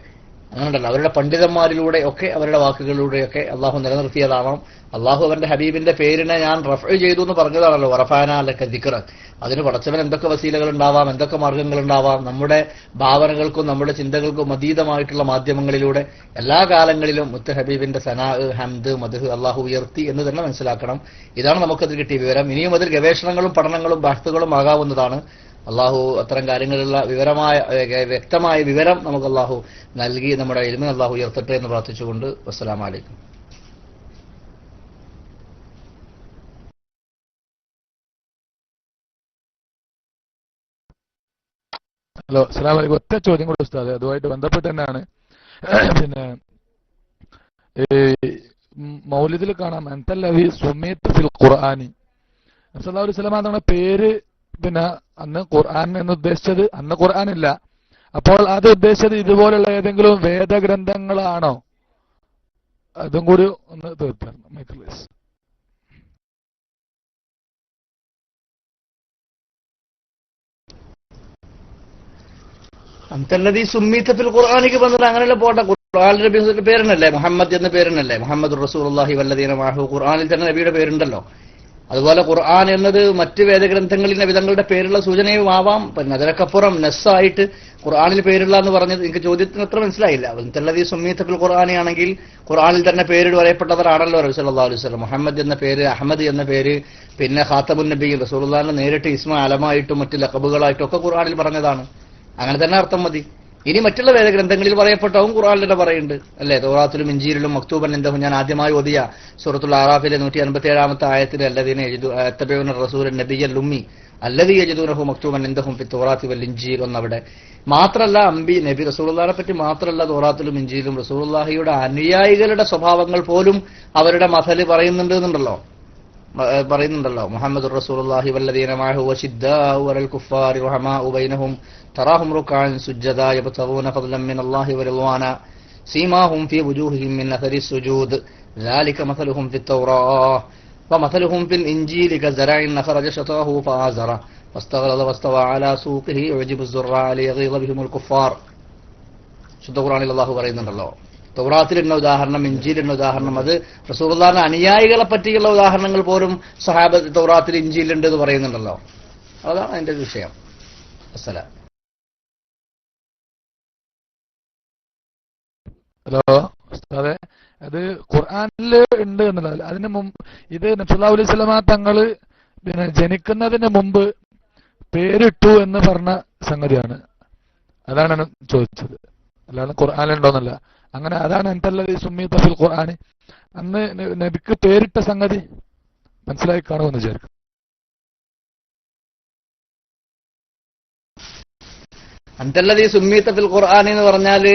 അങ്ങനെയുണ്ടല്ലോ, അവരുടെ പണ്ഡിതന്മാരിലൂടെ ഒക്കെ, അവരുടെ വാക്കുകളിലൂടെയൊക്കെ അള്ളാഹു നിലനിർത്തിയതാവാം. അള്ളാഹു അവന്റെ ഹബീബിന്റെ പേരിനെ ഞാൻ റഫ്അ് ചെയ്തു എന്ന് പറഞ്ഞതാണല്ലോ, വറഫാന ലക ദിക്റ. അതിന് പടച്ചവൻ എന്തൊക്കെ വസീലകൾ ഉണ്ടാവാം, എന്തൊക്കെ മാർഗങ്ങൾ ഉണ്ടാവാം, നമ്മുടെ ഭാവനകൾക്കും നമ്മുടെ ചിന്തകൾക്കും അതീതമായിട്ടുള്ള മാധ്യമങ്ങളിലൂടെ എല്ലാ കാലങ്ങളിലും മുത്ത് ഹബീബിന്റെ സനാ, ഹംദ്, മദ്ഹ് അള്ളാഹു ഉയർത്തി എന്ന് തന്നെ മനസ്സിലാക്കണം. ഇതാണ് നമുക്കതിൽ കിട്ടിയ വിവരം. ഇനിയും അതിൽ ഗവേഷണങ്ങളും പഠനങ്ങളും ബഹ്സുകളും ആകാവുന്നതാണ്. അള്ളാഹു അത്തരം കാര്യങ്ങളിലുള്ള വ്യക്തമായ വിവരം നമുക്ക് അള്ളാഹു നൽകി നമ്മുടെ ഇൽമിനെ അള്ളാഹു ഉയർത്തട്ടെ എന്ന് പ്രാർത്ഥിച്ചുകൊണ്ട് അസ്സലാമു അലൈക്കും. ഹലോ, അസ്സലാമു അലൈക്കും. ഒറ്റ ചോദ്യം കൂടെ ഉസ്താദ്, അതുമായിട്ട് ബന്ധപ്പെട്ട് തന്നെയാണ്. മൗലിദിൽ കാണാം അൻതല്ലദീ സുമ്മീത ഫിൽ ഖുർആനി. നബി സല്ലല്ലാഹു അലൈഹി വസല്ലം തങ്ങളുടെ പേര് അന്ന് ഖുർആൻ എന്ന് ഉദ്ദേശിച്ചത്, അന്ന് ഖുർആൻ ഇല്ല, അപ്പോൾ അത് ഉദ്ദേശിച്ചത് ഇതുപോലുള്ള ഏതെങ്കിലും വേദഗ്രന്ഥങ്ങളാണോ? അതും കൂടി ഒന്ന് തീർത്തരണം. മൈക്രോസ് അന്തല്ലദീ സുമ്മീത ഫിൽ ഖുർആനിക്ക് വന്നിട്ട് അങ്ങനെയല്ല പോട്ടെ. ഖുർആനിൽ നബിയുടെ പേരിനല്ലേ, മുഹമ്മദ് എന്ന പേരിനല്ലേ, മുഹമ്മദ് റസൂലുള്ളാഹി വല്ലദീന മഅഹു. ഖുർആനിൽ തന്നെ നബിയുടെ പേരുണ്ടല്ലോ. അതുപോലെ ഖുർആൻ എന്നത് മറ്റ് വേദഗ്രന്ഥങ്ങളിൽ നബിതങ്ങളുടെ പേരുള്ള സൂചനയും ആവാം. പിന്നെ അതിനൊക്കപ്പുറം നെസ്സായിട്ട് ഖുർആനിൽ പേരുള്ള എന്ന് പറഞ്ഞത് എനിക്ക് ചോദ്യത്തിന് അത്ര മനസ്സിലായില്ല. അന്തല്ലദീ സുമ്മീത ഫിൽ ഖുർആനി ആണെങ്കിൽ ഖുർആനിൽ തന്നെ പേരിട്ട് പറയപ്പെട്ടവരാണല്ലോ റസൂൽ സല്ലല്ലാഹു അലൈഹി വസല്ലം. മുഹമ്മദ് എന്ന പേര്, അഹമ്മദ് എന്ന പേര്, പിന്നെ ഖാത്തമുൻ നബി റസൂലുള്ളാഹിനെ നേരിട്ട് ഇസ്മ അലമായിട്ടും മറ്റ് ലഖബുകളായിട്ടും ഒക്കെ ഖുർആനിൽ പറഞ്ഞതാണ്. അങ്ങനെ തന്നെ അർത്ഥം മതി. ഇനി മറ്റുള്ള വേദഗ്രന്ഥങ്ങളിൽ പറയപ്പെട്ടവും ഖുർആനിൽ തന്നെ പറയുന്നുണ്ട് അല്ലേ? തൗറാത്തിലും ഇഞ്ചീലിലും മക്തൂബൻ ഇൻദഹും, ഞാൻ ആദ്യമായി ഓതിയ സൂറത്തുൽ ആറാഫിലെ 157-ാമത്തെ ആയത്തിൽ അല്ലദീന യത്തബിഊന റസൂലൻ നബിയ്യൽ ഉമ്മി അല്ലദീ യജിദൂനഹു മക്തൂബൻ ഇൻദഹും ഫി തൗറാത്തി വൽ ഇഞ്ചീൽ എന്നവിടെ. മാത്രല്ല നബി റസൂലുള്ളാഹിനെ പറ്റി മാത്രമല്ല തൗറാത്തിലും ഇഞ്ചീലും റസൂലുള്ളാഹിയുടെ അനുയായികളുടെ സ്വഭാവങ്ങൾ പോലും അവരുടെ മസല് പറയുന്നുണ്ടല്ലോ. മുഹമ്മദുർ റസൂലുള്ളാഹി വല്ലദീന മഅഹു വശിദ്ദാഉ അലൽ കുഫാരി റഹമാഉ ബൈനഹും തറാഹും റുക്അൻ സുജ്ജദാ യബ്തഗൂന ഫദ്ലൻ മിനല്ലാഹി വറിദ്വാന സീമാഹും ഫീ വുജൂഹിഹിം മിൻ അഥരി സുജൂദ് ذلك مثلهم في التوراة ومثلهم في الإنجيل كزرع أخرج شطأه فآزره فاستغلظ واستوى على سوقه يعجب الزراع ليغيظ بهم الكفار. ശുദ്ധ ഖുർആനിൽ അല്ലാഹു പറയുന്നുണ്ടല്ലോ, തൗറാത്തിലുള്ള ഉദാഹരണം, ഇഞ്ചീലിന്റെ ഉദാഹരണം, അത് റസൂലുള്ളാഹിന്റെ അനുയായികളെ പറ്റിയുള്ള ഉദാഹരണങ്ങൾ പോലും സഹാബത്ത് തൗറാത്തിൽ ഇഞ്ചീലുണ്ട് എന്ന് പറയുന്നുണ്ടല്ലോ. അതാണ് അതിന്റെ വിഷയം. അസ്സലാം. ഹലോ ഉസ്താദെ, അത് ഖുർആനിൽ ഉണ്ട് എന്നുള്ളത്. അതിന് മുമ്പ് ഇത് നബി സല്ലല്ലാഹു അലൈഹി വസല്ലമ തങ്ങള് ജനിക്കുന്നതിന് മുമ്പ് പേരിട്ടു എന്ന് പറഞ്ഞ സംഗതിയാണ്. അതാണ് ഞാൻ ചോദിച്ചത്, അല്ലാതെ ഖുർആനിലുണ്ടോന്നല്ല. അങ്ങനെ അതാണ് എന്തല്ലത് സുമ്മീത ഫിൽ ഖുർആനി, അന്ന് നബിക്ക് പേരിട്ട സംഗതി മനസ്സിലായി കാണുമെന്ന് വിചാരിക്കും. അന്തല്ലദീ സുമ്മീത ഫിൽ ഖുർആനി എന്ന് പറഞ്ഞാല്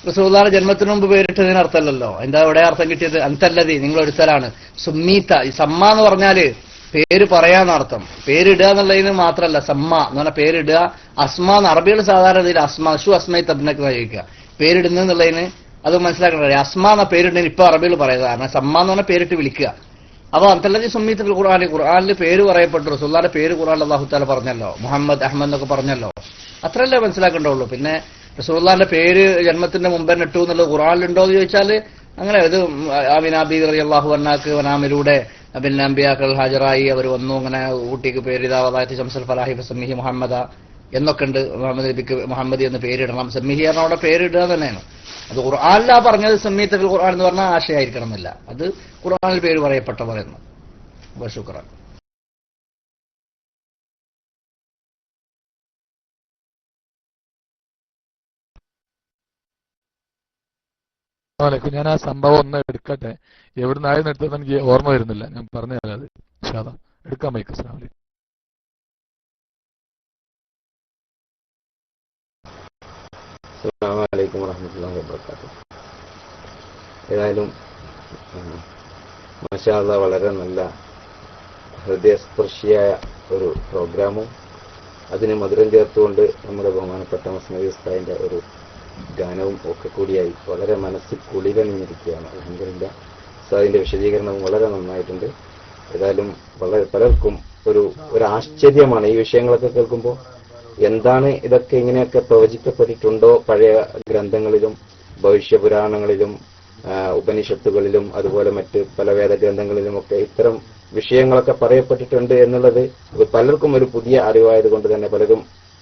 റസൂലുള്ളാഹിയുടെ ജന്മത്തിന് മുമ്പ് പേരിട്ടതിന് അർത്ഥമല്ലല്ലോ. എന്താ ഇവിടെ അർത്ഥം കിട്ടിയത്? അന്തല്ലദീ, നിങ്ങൾ ഒരുത്തരാണ്. സുമ്മീത, സമ്മ എന്ന് പറഞ്ഞാല് പേര് പറയാന്നർത്ഥം. പേരിടുക എന്നുള്ളതിന് മാത്രമല്ല, സമ്മ എന്ന് പറഞ്ഞാൽ പേരിടുക. അസ്മ എന്ന് അറബികൾ സാധാരണ ഇതിൽ അസ്മ ഷു അസ്മൈ തബ്നക്ക് ചോദിക്കുക. പേരിടുന്നു എന്നുള്ളതിന് അത് മനസ്സിലാക്കണ്ടേ. അസ്മ എന്ന പേരിടുന്നതിന് ഇപ്പൊ അറബികൾ പറയുക, കാരണം സമ്മ എന്ന് പറഞ്ഞാൽ പേരിട്ട് വിളിക്കുക. അപ്പൊ അന്തല്ലദീ സുമ്മീത ഫിൽ ഖുർആനി, ഖുർആനിൽ പേര് പറയപ്പെട്ടു. റസൂലുള്ളാഹിയുടെ പേര് ഖുർആനിൽ അല്ലാഹു തആല പറഞ്ഞല്ലോ, മുഹമ്മദ് അഹമ്മദ് എന്നൊക്കെ പറഞ്ഞല്ലോ. അത്രയല്ലേ മനസ്സിലാക്കണ്ടുള്ളൂ. പിന്നെ റസൂലുള്ളാഹിന്റെ പേര് ജന്മത്തിന്റെ മുമ്പേ ഇട്ടു എന്നുള്ളത് ഖുർആനിലുണ്ടോ എന്ന് ചോദിച്ചാൽ അങ്ങനെ ഇത് ആമിന ബീവി റളിയല്ലാഹു അൻഹാക്ക് വനാമിലൂടെ പിന്നെ അംബിയാക്കൾ ഹാജറായി അവർ വന്നു. അങ്ങനെ ഊട്ടിക്ക് പേരിതാവതായത്ത് ശംസുൽ ഫലാഹി ഫസമ്മിഹി മുഹമ്മദ എന്നൊക്കെ ഉണ്ട്. മുഹമ്മദ് നബിക്ക് മുഹമ്മദ് എന്ന് പേരിടണം. സമ്മിഹി പറഞ്ഞ അവിടെ പേരിടുക തന്നെയാണ്. അത് ഖുർആനിലാ പറഞ്ഞത്. സമ്മീത ഫിൽ ഖുർആൻ എന്ന് പറഞ്ഞാൽ ആശയായിരിക്കണം എന്നില്ല. അത് ഖുർആനിൽ പേര് പറയപ്പെട്ട പറയുന്നു. ശുക്രാൻ. ഞാൻ ആ സംഭവം ഒന്ന് എടുക്കട്ടെ. എവിടുന്നായിരുന്നു എടുത്തത് എനിക്ക് ഓർമ്മ വരുന്നില്ല. ഞാൻ പറഞ്ഞു തരാം. അത് ഇൻഷാല്ലാ എടുക്കാൻ വയ്ക്കും. അസ്സലാമു അലൈക്കും. അസ്സലാമു അലൈക്കും വറഹ്മത്തുള്ളാഹി വബറകാതുഹു. ഏതായാലും മാഷാ അല്ലാഹ് വളരെ നല്ല ഹൃദയസ്പർശിയായ ഒരു പ്രോഗ്രാമും അതിന് മധുരം ചേർത്തുകൊണ്ട് നമ്മുടെ ബഹുമാനപ്പെട്ട മസ്നവി ഉസ്താദിന്റെ ഒരു ഗാനവും ഒക്കെ കൂടിയായി വളരെ മനസ്സിൽ കുളിരണിഞ്ഞിരിക്കുകയാണ്. അൽഹംദുലില്ലാഹ് ഉസ്താദിന്റെ വിശദീകരണവും വളരെ നന്നായിട്ടുണ്ട്. ഏതായാലും വളരെ പലർക്കും ഒരു ആശ്ചര്യമാണ് ഈ വിഷയങ്ങളൊക്കെ കേൾക്കുമ്പോൾ. എന്താണ് ഇതൊക്കെ ഇങ്ങനെയൊക്കെ പ്രവചിക്കപ്പെട്ടിട്ടുണ്ടോ പഴയ ഗ്രന്ഥങ്ങളിലും ഭവിഷ്യപുരാണങ്ങളിലും ഉപനിഷത്തുകളിലും അതുപോലെ മറ്റ് പല വേദഗ്രന്ഥങ്ങളിലും ഒക്കെ ഇത്തരം വിഷയങ്ങളൊക്കെ പറയപ്പെട്ടിട്ടുണ്ട് എന്നുള്ളത് പലർക്കും ഒരു പുതിയ അറിവായത് കൊണ്ട് തന്നെ പലരും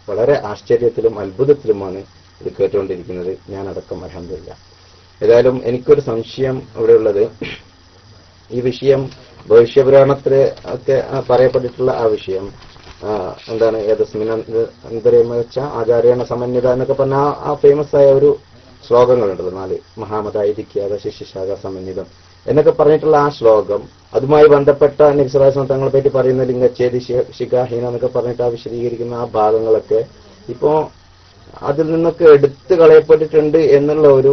വളരെ ആശ്ചര്യത്തിലും അത്ഭുതത്തിലുമാണ് ഇത് കേട്ടുകൊണ്ടിരിക്കുന്നത്, ഞാനടക്കം. അൽഹംദുലില്ലാഹ്. ഏതായാലും എനിക്കൊരു സംശയം ഇവിടെ ഉള്ളത്, ഈ വിഷയം ഭവിഷ്യപുരാണത്തില് ഒക്കെ പറയപ്പെട്ടിട്ടുള്ള ആ വിഷയം എന്താണ്, ഏതസ്മിനന്തരേമച്ച ആചാര്യേണ സമന്വിത എന്നൊക്കെ പറഞ്ഞ ആ ഫേമസ് ആയ ഒരു ശ്ലോകങ്ങളുണ്ടല്ലോ, 4 മഹാമതായിരിക്കാത ശിഷ്യശാഖ സമന്വിതം എന്നൊക്കെ പറഞ്ഞിട്ടുള്ള ആ ശ്ലോകം, അതുമായി ബന്ധപ്പെട്ട നബി സ്വല്ലല്ലാഹു അലൈഹി വസല്ലം തങ്ങളെ പറ്റി പറയുന്ന ലിംഗച്ഛേദി ശിഖാഹീന എന്നൊക്കെ പറഞ്ഞിട്ട് ആ വിശദീകരിക്കുന്ന ആ ഭാഗങ്ങളൊക്കെ ഇപ്പോ അതിൽ നിന്നൊക്കെ എടുത്തു കളയപ്പെട്ടിട്ടുണ്ട് എന്നുള്ള ഒരു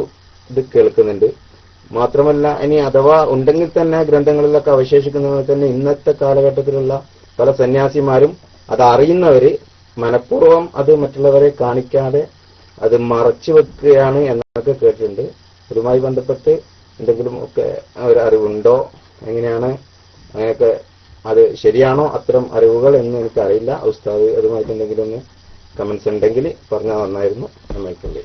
ഇത് കേൾക്കുന്നുണ്ട്. മാത്രമല്ല ഇനി അഥവാ ഉണ്ടെങ്കിൽ തന്നെ ഗ്രന്ഥങ്ങളിലൊക്കെ അവശേഷിക്കുന്നത് തന്നെ ഇന്നത്തെ കാലഘട്ടത്തിലുള്ള പല സന്യാസിമാരും അത് അറിയുന്നവര് മനഃപൂർവ്വം അത് മറ്റുള്ളവരെ കാണിക്കാതെ അത് മറച്ചു വെക്കുകയാണ് എന്നൊക്കെ കേട്ടിട്ടുണ്ട്. ഇതുമായി ബന്ധപ്പെട്ട് എന്തെങ്കിലും ഒക്കെ ഒരു അറിവുണ്ടോ, എങ്ങനെയാണ്, അങ്ങനെയൊക്കെ അത് ശരിയാണോ അത്തരം അറിവുകൾ എന്ന് എനിക്കറിയില്ല. ഉസ്താദ് അതുമായിട്ട് എന്തെങ്കിലും ഒന്ന് കമന്റ്സ് ഉണ്ടെങ്കിൽ പറഞ്ഞാൽ നന്നായിരുന്നു. നന്നായിക്കോളേ.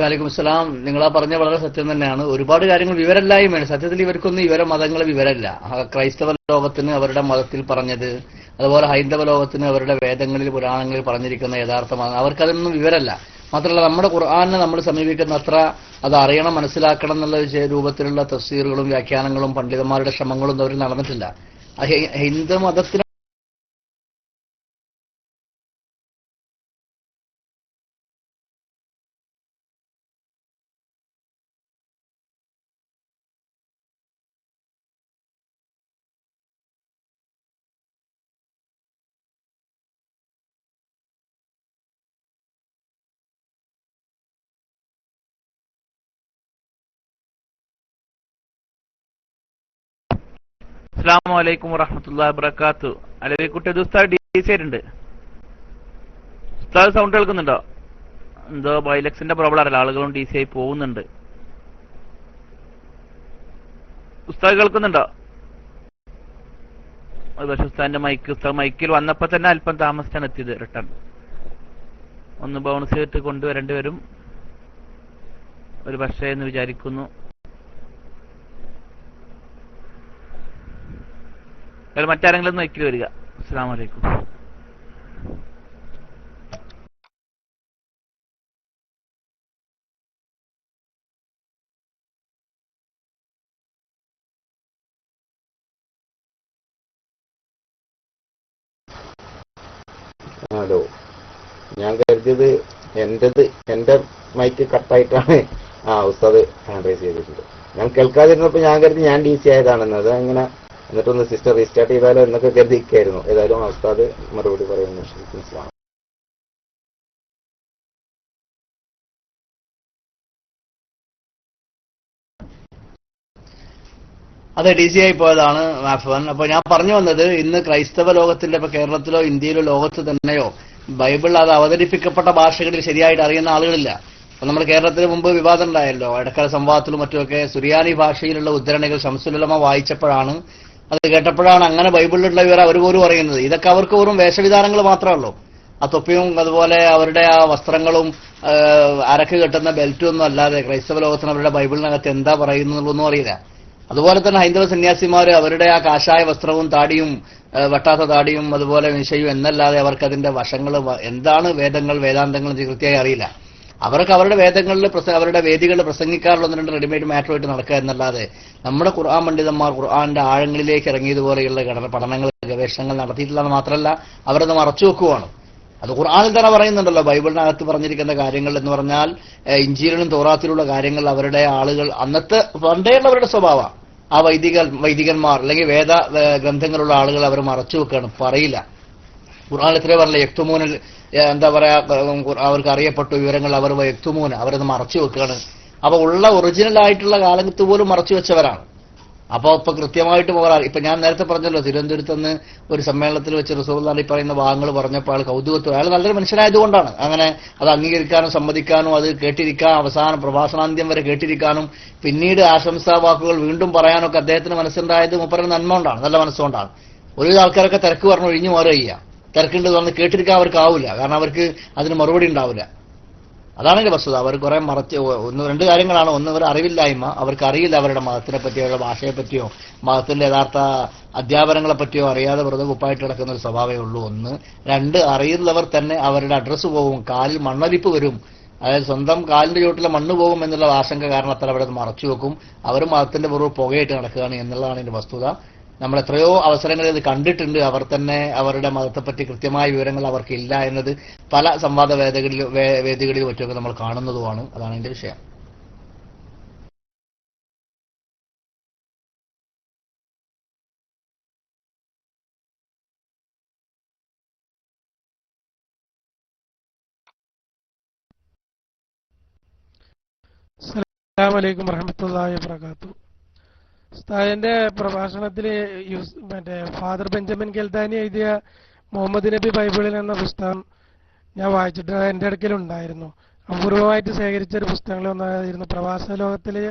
വലൈക്കും അസ്സലാം. നിങ്ങളാ പറഞ്ഞ വളരെ സത്യം തന്നെയാണ്. ഒരുപാട് കാര്യങ്ങൾ വിവരമില്ലായ്മയാണ്. സത്യത്തിൽ ഇവർക്കൊന്നും ഇവരെ മതങ്ങളെ വിവരമില്ല. ക്രൈസ്തവ ലോകത്തിന് അവരുടെ മതത്തിൽ പറഞ്ഞത്, അതുപോലെ ഹൈന്ദവ ലോകത്തിന് അവരുടെ വേദങ്ങളിൽ പുരാണങ്ങളിൽ പറഞ്ഞിരിക്കുന്ന യഥാർത്ഥമാണ്, അവർക്കതൊന്നും വിവരമല്ല. മാത്രമല്ല നമ്മുടെ ഖുർആനെ നമ്മൾ സമീപിക്കുന്ന അത്ര അത് അറിയണം മനസ്സിലാക്കണം എന്നുള്ള രൂപത്തിലുള്ള തഫ്സീറുകളും വ്യാഖ്യാനങ്ങളും പണ്ഡിതന്മാരുടെ ശ്രമങ്ങളും അവർ നടന്നിട്ടില്ല. ഹിന്ദു മതത്തിന് അസ്സലാമു അലൈക്കും വറഹ്മത്തുള്ളാഹി വബറകാത്തു. അലവിക്കുട്ടി ഉസ്താദ് DC ഉണ്ട്. ഉസ്താദ് സൗണ്ട് കേൾക്കുന്നുണ്ടോ? എന്തോ ബൈലക്സിന്റെ പ്രോബ്ലം അറിയില്ല, ആളുകളും DC ആയി പോകുന്നുണ്ട്. ഉസ്താദ് കേൾക്കുന്നുണ്ടോ? അത് പക്ഷേ ഉസ്താദിന്റെ ഉസ്താദ് മൈക്കിൽ വന്നപ്പോ തന്നെ അല്പം താമസിച്ചാണ് എത്തിയത്. റിട്ടേൺ ഒന്ന് ബൗൺസ് ചെയ്തിട്ട് കൊണ്ടുവരേണ്ടി വരും ഒരു പക്ഷേ എന്ന് വിചാരിക്കുന്നു. മറ്റാരെങ്കിലും നോക്കി വരിക. അസ്സലാമു അലൈക്കും. ഹലോ, ഞാൻ കരുതിയത് എന്റെ മൈക്ക് കട്ടായിട്ടാണ്. ഉസ്താദ് ഹാൻഡ് റൈസ് ചെയ്തിട്ടുണ്ട്. ഞാൻ കേൾക്കാതിരുന്നപ്പോ ഞാൻ കരുതി ഞാൻ DC ആയതാണെന്ന്. അത് അങ്ങനെ എന്നിട്ടൊന്ന് സിസ്റ്റർ റീസ്റ്റാർട്ട് ചെയ്താലോ എന്നൊക്കെ കരുതിയിരിക്കായിരുന്നു. ഏതായാലും ഉസ്താദ് മറുപടി പറയുന്നു. മനസ്സിലാവും. അതെ, DC ആയി പോയതാണ് മാഫൻ. അപ്പൊ ഞാൻ പറഞ്ഞു വന്നത്, ഇന്ന് ക്രൈസ്തവ ലോകത്തിന്റെ ഇപ്പൊ കേരളത്തിലോ ഇന്ത്യയിലോ ലോകത്ത് തന്നെയോ ബൈബിൾ അത് അവതരിപ്പിക്കപ്പെട്ട ഭാഷകളിൽ ശരിയായിട്ട് അറിയുന്ന ആളുകളില്ല. അപ്പൊ നമ്മുടെ കേരളത്തിന് മുമ്പ് വിവാദം ഉണ്ടായല്ലോ, ഇടക്കാല സംവാദത്തിലും മറ്റുമൊക്കെ സുറിയാനി ഭാഷയിലുള്ള ഉദ്ധരണികൾ ശംസുലുലമ വായിച്ചപ്പോഴാണ്, അത് കേട്ടപ്പോഴാണ് അങ്ങനെ ബൈബിളിലുള്ള വിവരം അവർ പോലും അറിയുന്നത്. ഇതൊക്കെ അവർക്ക് വെറും വേഷവിധാനങ്ങൾ മാത്രമേ ഉള്ളൂ. ആ തൊപ്പിയും അതുപോലെ അവരുടെ ആ വസ്ത്രങ്ങളും അരക്ക് കെട്ടുന്ന ബെൽറ്റും ഒന്നും അല്ലാതെ ക്രൈസ്തവ ലോകത്തിന് അവരുടെ ബൈബിളിനകത്ത് എന്താ പറയുന്നുള്ളൊന്നും അറിയില്ല. അതുപോലെ തന്നെ ഹൈന്ദവ സന്യാസിമാർ അവരുടെ ആ കാഷായ വസ്ത്രവും താടിയും വെട്ടാത്ത താടിയും അതുപോലെ നിശയും എന്നല്ലാതെ അവർക്ക് അതിന്റെ വശങ്ങൾ എന്താണ് വേദങ്ങൾ വേദാന്തങ്ങൾ കൃത്യമായി അറിയില്ല. അവർക്ക് അവരുടെ വേദങ്ങളിൽ അവരുടെ വേദികളിൽ പ്രസംഗിക്കാറുള്ള ഒന്ന് രണ്ട് റെഡിമെയ്ഡ് മാറ്ററുമായിട്ട് നടക്കുക എന്നല്ലാതെ നമ്മുടെ ഖുർആൻ പണ്ഡിതന്മാർ ഖുർആന്റെ ആഴങ്ങളിലേക്ക് ഇറങ്ങിയതുപോലെയുള്ള പഠനങ്ങൾ ഗവേഷണങ്ങൾ നടത്തിയിട്ടില്ലെന്ന് മാത്രമല്ല അവരത് മറച്ചു വെക്കുവാണ്. അത് ഖുർആനിൽ തന്നെ പറയുന്നുണ്ടല്ലോ, ബൈബിളിനകത്ത് പറഞ്ഞിരിക്കുന്ന കാര്യങ്ങൾ എന്ന് പറഞ്ഞാൽ ഇഞ്ചീലിലും തോറാത്തിലുള്ള കാര്യങ്ങൾ അവരുടെ ആളുകൾ അന്നത്തെ പണ്ടേയുള്ളവരുടെ സ്വഭാവം ആ വൈദികന്മാർ അല്ലെങ്കിൽ വേദ ഗ്രന്ഥങ്ങളുള്ള ആളുകൾ അവർ മറച്ചു വെക്കുകയാണ്, പറയില്ല. ഖുർആൻ എത്രയോ പറഞ്ഞില്ല, യക്തുമൂനിൽ എന്താ പറയാ, അവർക്ക് അറിയപ്പെട്ട വിവരങ്ങൾ അവർ യക്തുമൂന് അവരത് മറച്ചു വെക്കുകയാണ്. അപ്പൊ ഉള്ള ഒറിജിനൽ ആയിട്ടുള്ള കാലത്ത് പോലും മറച്ചു വെച്ചവരാണ്. അപ്പൊ ഇപ്പൊ കൃത്യമായിട്ടും അവർ ഇപ്പൊ ഞാൻ നേരത്തെ പറഞ്ഞല്ലോ, തിരുവനന്തപുരത്ത് നിന്ന് ഒരു സമ്മേളനത്തിൽ വെച്ച് റസൂലുള്ളാഹി പറയുന്ന ഭാഗങ്ങൾ പറഞ്ഞപ്പോൾ അയാൾ കൗതുകത്വം, അയാൾ നല്ലൊരു മനുഷ്യനായതുകൊണ്ടാണ് അങ്ങനെ അത് അംഗീകരിക്കാനും സമ്മതിക്കാനും അത് കേട്ടിരിക്കാൻ അവസാനം പ്രഭാഷണാന്ത്യം വരെ കേട്ടിരിക്കാനും പിന്നീട് ആശംസാ വാക്കുകൾ വീണ്ടും പറയാനൊക്കെ അദ്ദേഹത്തിന് മനസ്സുണ്ടായത് മൂപ്പരുടെ നന്മ കൊണ്ടാണ്, നല്ല മനസ്സുകൊണ്ടാണ്. ഒരുവിധ ആൾക്കാരൊക്കെ തിരക്ക് പറഞ്ഞ് ഒഴിഞ്ഞു മാറുക, തിരക്കുണ്ട് പറഞ്ഞ് കേട്ടിരിക്കാൻ അവർക്ക് ആവില്ല, കാരണം അവർക്ക് അതിന് മറുപടി ഉണ്ടാവില്ല. അതാണ് എന്റെ വസ്തുത. അവർ കുറെ രണ്ട് കാര്യങ്ങളാണ്. ഒന്ന്, അവർ അറിവില്ലായ്മ, അവർക്ക് അറിയില്ല അവരുടെ മതത്തിനെ പറ്റിയോ അവരുടെ ഭാഷയെ പറ്റിയോ മതത്തിന്റെ യഥാർത്ഥ അധ്യാപനങ്ങളെ പറ്റിയോ അറിയാതെ വെറുതെ കുപ്പായിട്ട് കിടക്കുന്ന ഒരു സ്വഭാവമേ ഉള്ളൂ. ഒന്ന്. രണ്ട്, അറിയുന്നവർ തന്നെ അവരുടെ അഡ്രസ്സ് പോകും, കാലിൽ മണ്ണരിപ്പ് വരും, അതായത് സ്വന്തം കാലിന്റെ ചോട്ടിലെ മണ്ണ് പോകും എന്നുള്ള ആശങ്ക കാരണത്താൽ അവിടെ മറച്ചു വെക്കും. അവർ മതത്തിന്റെ വെറുതെ പുകയായിട്ട് നടക്കുകയാണ് എന്നുള്ളതാണ് എന്റെ വസ്തുത. നമ്മൾ എത്രയോ അവസരങ്ങളിൽ ഇത് കണ്ടിട്ടുണ്ട്. അവർ തന്നെ അവരുടെ മതത്തെപ്പറ്റി കൃത്യമായ വിവരങ്ങൾ അവർക്കില്ല എന്നത് പല സംവാദ വേദികളിൽ മറ്റൊക്കെ നമ്മൾ കാണുന്നതുമാണ്. അതാണ് എന്റെ വിഷയം. അസ്സലാമു അലൈക്കും വറഹ്മത്തുള്ളാഹി വബറകാതുഹു. ഉസ്താദിന്റെ പ്രഭാഷണത്തിൽ മറ്റേ ഫാദർ ബെഞ്ചമിൻ കെൽദാനി എഴുതിയ മുഹമ്മദ് നബി ബൈബിളിൽ എന്ന പുസ്തകം ഞാൻ വായിച്ചിട്ട് എൻ്റെ അടുക്കലുണ്ടായിരുന്നു. അപൂർവമായിട്ട് ശേഖരിച്ച ഒരു പുസ്തകങ്ങളൊന്നായിരുന്നു. പ്രവാസ ലോകത്തിലെ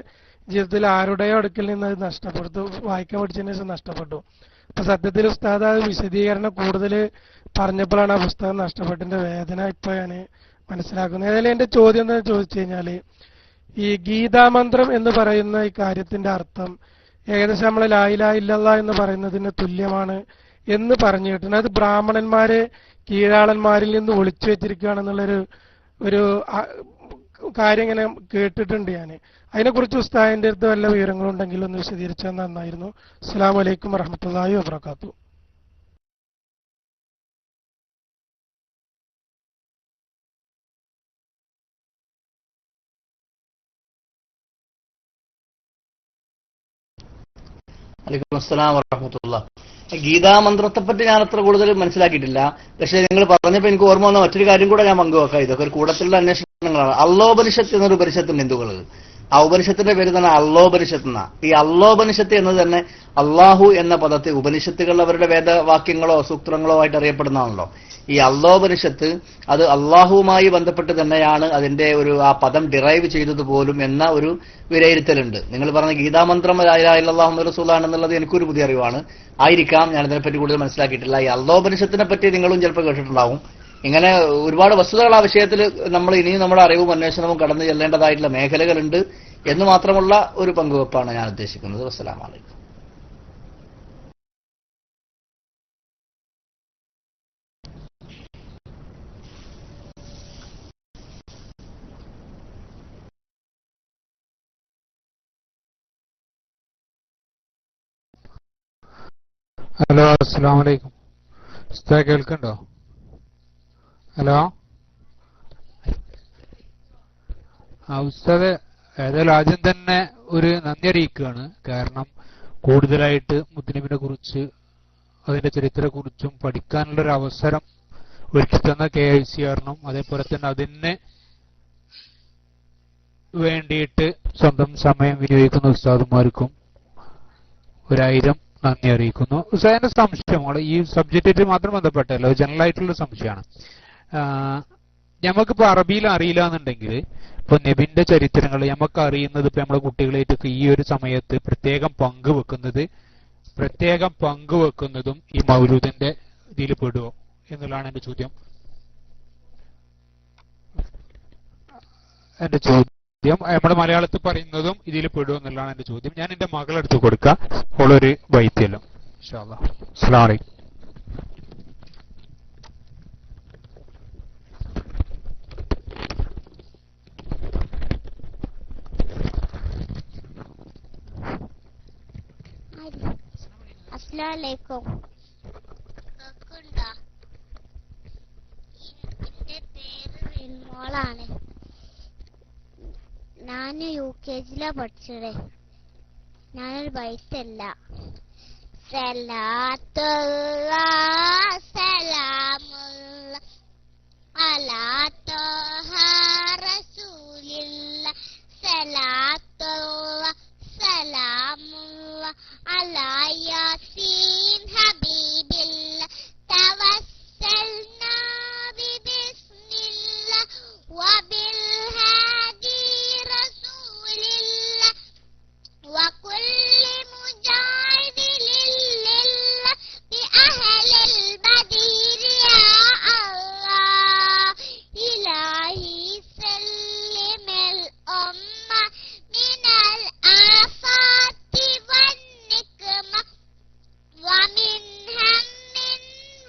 ജീവിതത്തിൽ ആരുടെയോ അടുക്കൽ നിന്ന് അത് നഷ്ടപ്പെട്ടു, വായിക്കാൻ പഠിച്ചതിന് ശേഷം നഷ്ടപ്പെട്ടു. അപ്പൊ സത്യത്തിൽ ഉസ്താദ് അത് വിശദീകരണം കൂടുതൽ പറഞ്ഞപ്പോഴാണ് ആ പുസ്തകം നഷ്ടപ്പെട്ടതിന്റെ വേദന ഇപ്പൊ ഞാൻ മനസ്സിലാക്കുന്നത്. ഏതായാലും എന്റെ ചോദ്യം എന്താ ചോദിച്ചു കഴിഞ്ഞാല്, ഈ ഗീതാമന്ത്രം എന്ന് പറയുന്ന ഈ കാര്യത്തിന്റെ അർത്ഥം ഏകദേശം നമ്മൾ ലാ ഇലാഹ ഇല്ലല്ലാഹ് എന്ന് പറയുന്നതിന് തുല്യമാണ് എന്ന് പറഞ്ഞു കേട്ടിട്ടുണ്ട്. അത് ബ്രാഹ്മണന്മാരെ കീഴാളന്മാരിൽ നിന്ന് ഒളിച്ചു വെച്ചിരിക്കുകയാണെന്നുള്ളൊരു ഒരു കാര്യം ഇങ്ങനെ കേട്ടിട്ടുണ്ട് ഞാൻ. അതിനെക്കുറിച്ച് ഉസ്താദിന്റെ അടുത്ത് വല്ല വിവരങ്ങളുണ്ടെങ്കിൽ ഒന്ന് വിശദീകരിച്ചാൽ നന്നായിരുന്നു. അസ്സലാമു അലൈക്കും വറഹ്മത്തുള്ളാഹി വബറകാതുഹു. അലൈക്കും അസ്സലാം വറഹ്മത്തുള്ളാഹി. ഗീതാമന്ത്രത്തെപ്പറ്റി ഞാൻ അത്ര കൂടുതൽ മനസ്സിലാക്കിയിട്ടില്ല. പക്ഷെ നിങ്ങൾ പറഞ്ഞപ്പോൾ എനിക്ക് ഓർമ്മ വന്ന മറ്റൊരു കാര്യം കൂടെ ഞാൻ പങ്കുവെക്കാം. ഇതൊക്കെ ഒരു കൂടത്തിലുള്ള അന്വേഷണങ്ങളാണ്. അള്ളോപനിഷത്ത് എന്നൊരു ഉപനിഷത്തുണ്ട് ഹിന്ദുക്കൾ. ആ ഉപനിഷത്തിന്റെ പേര് തന്നെ അള്ളോപനിഷത്ത് എന്നാ. ഈ അള്ളോപനിഷത്ത് എന്നത് തന്നെ അള്ളാഹു എന്ന പദത്തെ ഉപനിഷത്തുകൾ അവരുടെ വേദവാക്യങ്ങളോ സൂത്രങ്ങളോ ആയിട്ട് അറിയപ്പെടുന്നതാണല്ലോ. ഈ അള്ളോപനിഷത്ത് അത് അള്ളാഹുവുമായി ബന്ധപ്പെട്ട് തന്നെയാണ് അതിന്റെ ഒരു ആ പദം ഡിറൈവ് ചെയ്തത് പോലും എന്ന ഒരു വിലയിരുത്തലുണ്ട്. നിങ്ങൾ പറഞ്ഞ ഗീതാമന്ത്രം ലാ ഇലാഹ ഇല്ലല്ലാഹു മുഹമ്മദുർ റസൂലുള്ളാഹി എന്നുള്ളത് എനിക്കൊരു പുതിയ അറിവാണ്. ആയിരിക്കാം, ഞാൻ ഇതിനെപ്പറ്റി കൂടുതൽ മനസ്സിലാക്കിയിട്ടില്ല. ഈ അള്ളോപനിഷത്തിനെ പറ്റി നിങ്ങളും ചിലപ്പോൾ കേട്ടിട്ടുണ്ടാവും. ഇങ്ങനെ ഒരുപാട് വസ്തുതകൾ ആ വിഷയത്തിൽ നമ്മൾ ഇനിയും നമ്മുടെ അറിവും അന്വേഷണവും കടന്നു ചെല്ലേണ്ടതായിട്ടുള്ള മേഖലകളുണ്ട് എന്ന് മാത്രമുള്ള ഒരു പങ്കുവെപ്പാണ് ഞാൻ ഉദ്ദേശിക്കുന്നത്. അസ്സലാമു അലൈക്കും. ഹലോ, അസ്സലാമു അലൈക്കും. ഉസ്താദ് കേൾക്കണ്ടോ? ഹലോ. ഉസ്താദ്, ഏതായാലും ആദ്യം തന്നെ ഒരു നന്ദി അറിയിക്കുകയാണ്. കാരണം കൂടുതലായിട്ട് മുത്തനബിനെ കുറിച്ച് അതിന്റെ ചരിത്രത്തെക്കുറിച്ചും പഠിക്കാനുള്ളൊരു അവസരം ഒരുക്കി തന്ന KICR-നും അതേപോലെ തന്നെ അതിന് വേണ്ടിയിട്ട് സ്വന്തം സമയം വിനിയോഗിക്കുന്ന ഉസ്താദുമാർക്കും 1000 നന്ദി അറിയിക്കുന്നു. ഉസ്താദിന്റെ സംശയങ്ങൾ ഈ സബ്ജക്റ്റായിട്ട് മാത്രം ബന്ധപ്പെട്ടല്ലോ, ജനറൽ ആയിട്ടുള്ള സംശയമാണ്. നമുക്കിപ്പോ അറബിയിൽ അറിയില്ല എന്നുണ്ടെങ്കിൽ ഇപ്പൊ നബിന്റെ ചരിത്രങ്ങൾ നമുക്ക് അറിയുന്നത് ഇപ്പൊ നമ്മളെ കുട്ടികളായിട്ടൊക്കെ ഈ ഒരു സമയത്ത് പ്രത്യേകം പങ്കുവെക്കുന്നതും ഈ മൗലൂദിന്റെ ഇതിൽ പെടുവോ എന്നുള്ളതാണ് എന്റെ ചോദ്യം. നമ്മുടെ മലയാളത്തിൽ പറയുന്നതും ഇതിൽ പെടുമോ എന്നുള്ളതാണ് എന്റെ ചോദ്യം. ഞാൻ എന്റെ മകളെടുത്ത് കൊടുക്കാം, അവളൊരു വൈദ്യല്ലോ. ഇൻഷാ അല്ലാഹ്. അസ്സലാമു അലൈക്കും. അസ്സലാമലൈക്കും. എന്റെ പേര് റിൻമോളാണ്. ഞാൻ UKG പഠിച്ചത്. ഞാനൊരു ബൈറ്റല്ല. സലാത്തുല്ലാഹ് സലാമുല്ലാഹ് അലാ ത്വഹ റസൂലില്ലാഹ് സലാത്തുല്ലാഹ് സലാമുല്ലാഹ് അലാ യാസീൻ ഹബീബില്ലാഹ് തവസ്സൽനാ ബിസ്മില്ലാഹ് വബിൽ وكل مجاهد لله بأهل البدير يا الله إلهي سلم الأمة من الآفات والنكمة ومن هم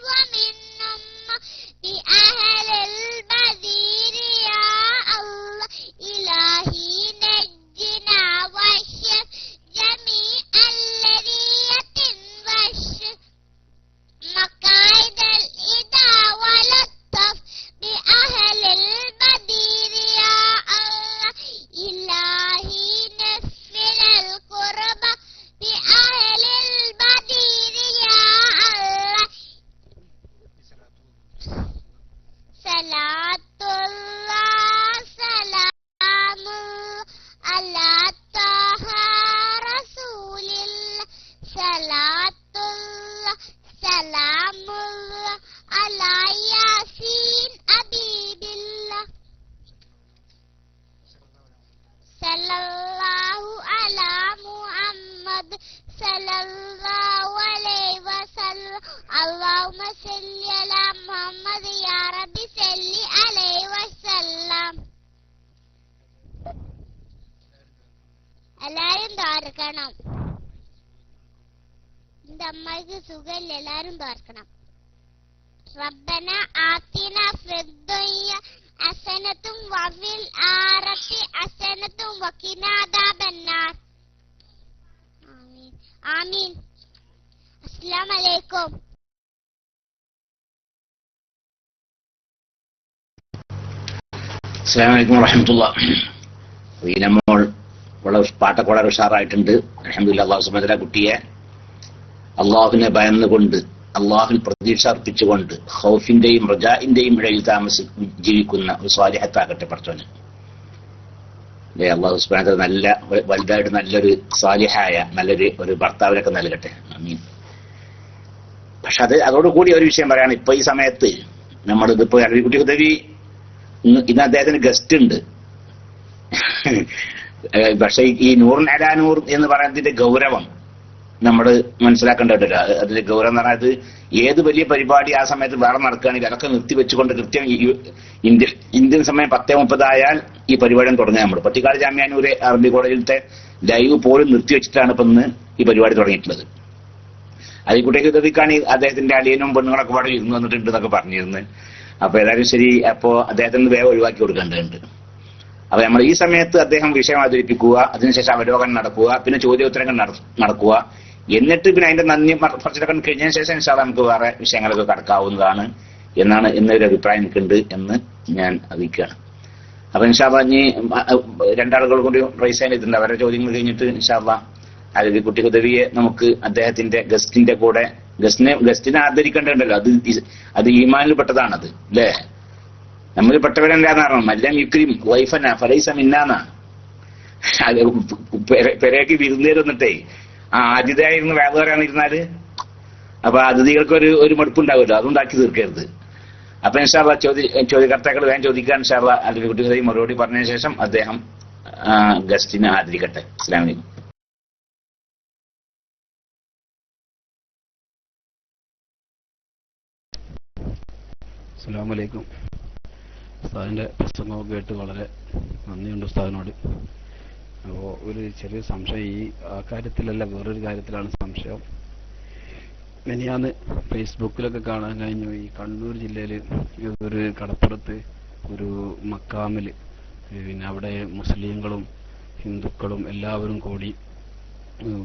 ومن أمة بأهل البدير يا الله إلهي نجنا واشف جميع الذرية واشف مقاعد الإدى ولطف بأهل البدير يا الله إلهي نفر القربى بأهل البدير يا الله صلاة الله سلام على طه رسول الله صلاة الله سلام الله على ياسين حبيب الله صلى الله على محمد صلى الله عليه وسلم اللهم صل على محمد يا ربي صل عليه وسلم. എല്ലാരും തോർക്കണം. എന്റെ അമ്മയ്ക്ക് സുഖമില്ല, എല്ലാരും തോർക്കണം. റബ്ബന ആതിന ഫിദ്ദുനിയ ഹസനത്തും വഫിൽ ആഖിറതി ഹസനത്തും വഖിനാ അദാബന്നാർ. ആമീൻ ആമീൻ. അസ്സലാമു അലൈക്കും. അസ്സലാമു അലൈക്കും വറഹ്മത്തുള്ളാഹി. വീനമോൾ പാട്ടൊക്കെ വളരെ ഉഷാറായിട്ടുണ്ട്. അൽഹംദുലില്ലാഹ്. അല്ലാഹു സുബ്ഹാനഹു വ തആല കുട്ടിയെ അള്ളാഹുവിനെ ഭയന്നുകൊണ്ട് അള്ളാഹുവിൽ പ്രതീക്ഷ അർപ്പിച്ചുകൊണ്ട് ഖൗഫിന്റെയും റജാഇന്റെയും ഇടയിൽ ജീവിക്കുന്ന ഒരു സ്വാലിഹത്താകട്ടെ പടച്ചോനെ. അള്ളാഹു സുബ്ഹാനഹു വ തആല നല്ല വലുതായിട്ട് നല്ലൊരു സ്വാലിഹായ നല്ലൊരു ഭർത്താവിനൊക്കെ നൽകട്ടെ. ആമീൻ. പക്ഷെ അതോടുകൂടി ഒരു വിഷയം പറയാണ്. ഇപ്പൊ ഈ സമയത്ത് നമ്മളിതിപ്പോ അലവിക്കുട്ടി ഉദവി ഇന്ന് അദ്ദേഹത്തിന് ഗസ്റ്റ് ഉണ്ട്. പക്ഷെ ഈ നൂറിൻ അലാ നൂർ എന്ന് പറയുന്നതിന്റെ ഗൗരവം നമ്മൾ മനസ്സിലാക്കേണ്ടതല്ല. അതിന്റെ ഗൗരവം എന്ന് പറഞ്ഞാൽ ഏത് വലിയ പരിപാടി ആ സമയത്ത് വേറെ നടക്കുകയാണെങ്കിൽ അതൊക്കെ നിർത്തിവെച്ചുകൊണ്ട് കൃത്യം ഇന്ത്യൻ സമയം 10:30 ആയാൽ ഈ പരിപാടി തുടങ്ങുക. നമ്മൾ പട്ടിക്കാട് ജാമ്യാനൂര് അറബി കോളേജിലത്തെ ലൈവ് പോലും നിർത്തിവെച്ചിട്ടാണ് ഇപ്പൊ ഇന്ന് ഈ പരിപാടി തുടങ്ങിയിട്ടുള്ളത്. അതിൽക്കൂട്ടേക്ക് ഉദവിക്കാണ് അദ്ദേഹത്തിന്റെ അളിയനും പെണ്ണുങ്ങളൊക്കെ പാടെ ഇരുന്ന് വന്നിട്ടുണ്ട് എന്നൊക്കെ പറഞ്ഞിരുന്നു. അപ്പൊ ഏതായാലും ശരി, അപ്പോ അദ്ദേഹത്തിന് വേഗം ഒഴിവാക്കി കൊടുക്കേണ്ടതുണ്ട്. അപ്പൊ നമ്മൾ ഈ സമയത്ത് അദ്ദേഹം വിഷയം അവതരിപ്പിക്കുക, അതിനുശേഷം അവലോകനം നടക്കുക, പിന്നെ ചോദ്യോത്തരങ്ങൾ നടക്കുക, എന്നിട്ട് പിന്നെ അതിന്റെ നന്ദി കുറച്ചൊക്കെ കഴിഞ്ഞതിന് ശേഷം ഇൻഷാല്ലാഹ് നമുക്ക് വേറെ വിഷയങ്ങളൊക്കെ കടക്കാവുന്നതാണ് എന്നാണ് എന്നൊരു അഭിപ്രായം എനിക്കുണ്ട് എന്ന് ഞാൻ അറിയിക്കുകയാണ്. അപ്പൊ ഇൻഷാല്ലാഹ് ഇനി രണ്ടാളുകൾ കൂടി റൈസ് ചെയ്യാൻ ഇതുണ്ട്. അവരുടെ ചോദ്യങ്ങൾ കഴിഞ്ഞിട്ട് ഇൻഷാല്ലാഹ് അലവിക്കുട്ടി ഉദവിയെ നമുക്ക് അദ്ദേഹത്തിന്റെ ഗസ്റ്റിന്റെ കൂടെ ഗസ്റ്റിനെ ആദരിക്കേണ്ടതുണ്ടല്ലോ. അത് ഈമാനിൽ പെട്ടതാണത് അല്ലേ? നമ്മൾ പെട്ടവരല്ലാന്ന് പറഞ്ഞു. മല്ലം യുക്രിം വൈഫന ഫലൈസ മിന്നാന്ന. പെരേക്ക് വിരുന്നേര് വന്നിട്ടേ ആതിഥേയായിരുന്നു വ്യാപാരാന്നിരുന്നാല് അപ്പൊ അതിഥികൾക്ക് ഒരു മടുപ്പുണ്ടാവുമല്ലോ, അതുണ്ടാക്കി തീർക്കരുത്. അപ്പൊ ഇൻഷാല്ലാഹ് ചോദ്യകർത്താക്കൾ വേഗം ചോദിക്കാൻ ഇൻഷാല്ലാഹ് അലവിക്കുട്ടി ഉദവി മറുപടി പറഞ്ഞതിന് ശേഷം അദ്ദേഹം ഗസ്റ്റിനെ ആദരിക്കട്ടെ. അസ്സലാമു അലൈക്കും. അസ്സലാമു അലൈക്കും. ഉസ്താദിന്റെ പ്രസംഗമൊക്കെ കേട്ട് വളരെ നന്ദിയുണ്ട് ഉസ്താദിനോട്. അപ്പോൾ ഒരു ചെറിയ സംശയം, ഈ ആ കാര്യത്തിലല്ല വേറൊരു കാര്യത്തിലാണ് സംശയം. മിനിയാന്ന് ഫേസ്ബുക്കിലൊക്കെ കാണാൻ കഴിഞ്ഞു, ഈ കണ്ണൂർ ജില്ലയിൽ ഒരു കടപ്പുറത്ത് ഒരു മക്കാമില് പിന്നെ അവിടെ മുസ്ലിങ്ങളും ഹിന്ദുക്കളും എല്ലാവരും കൂടി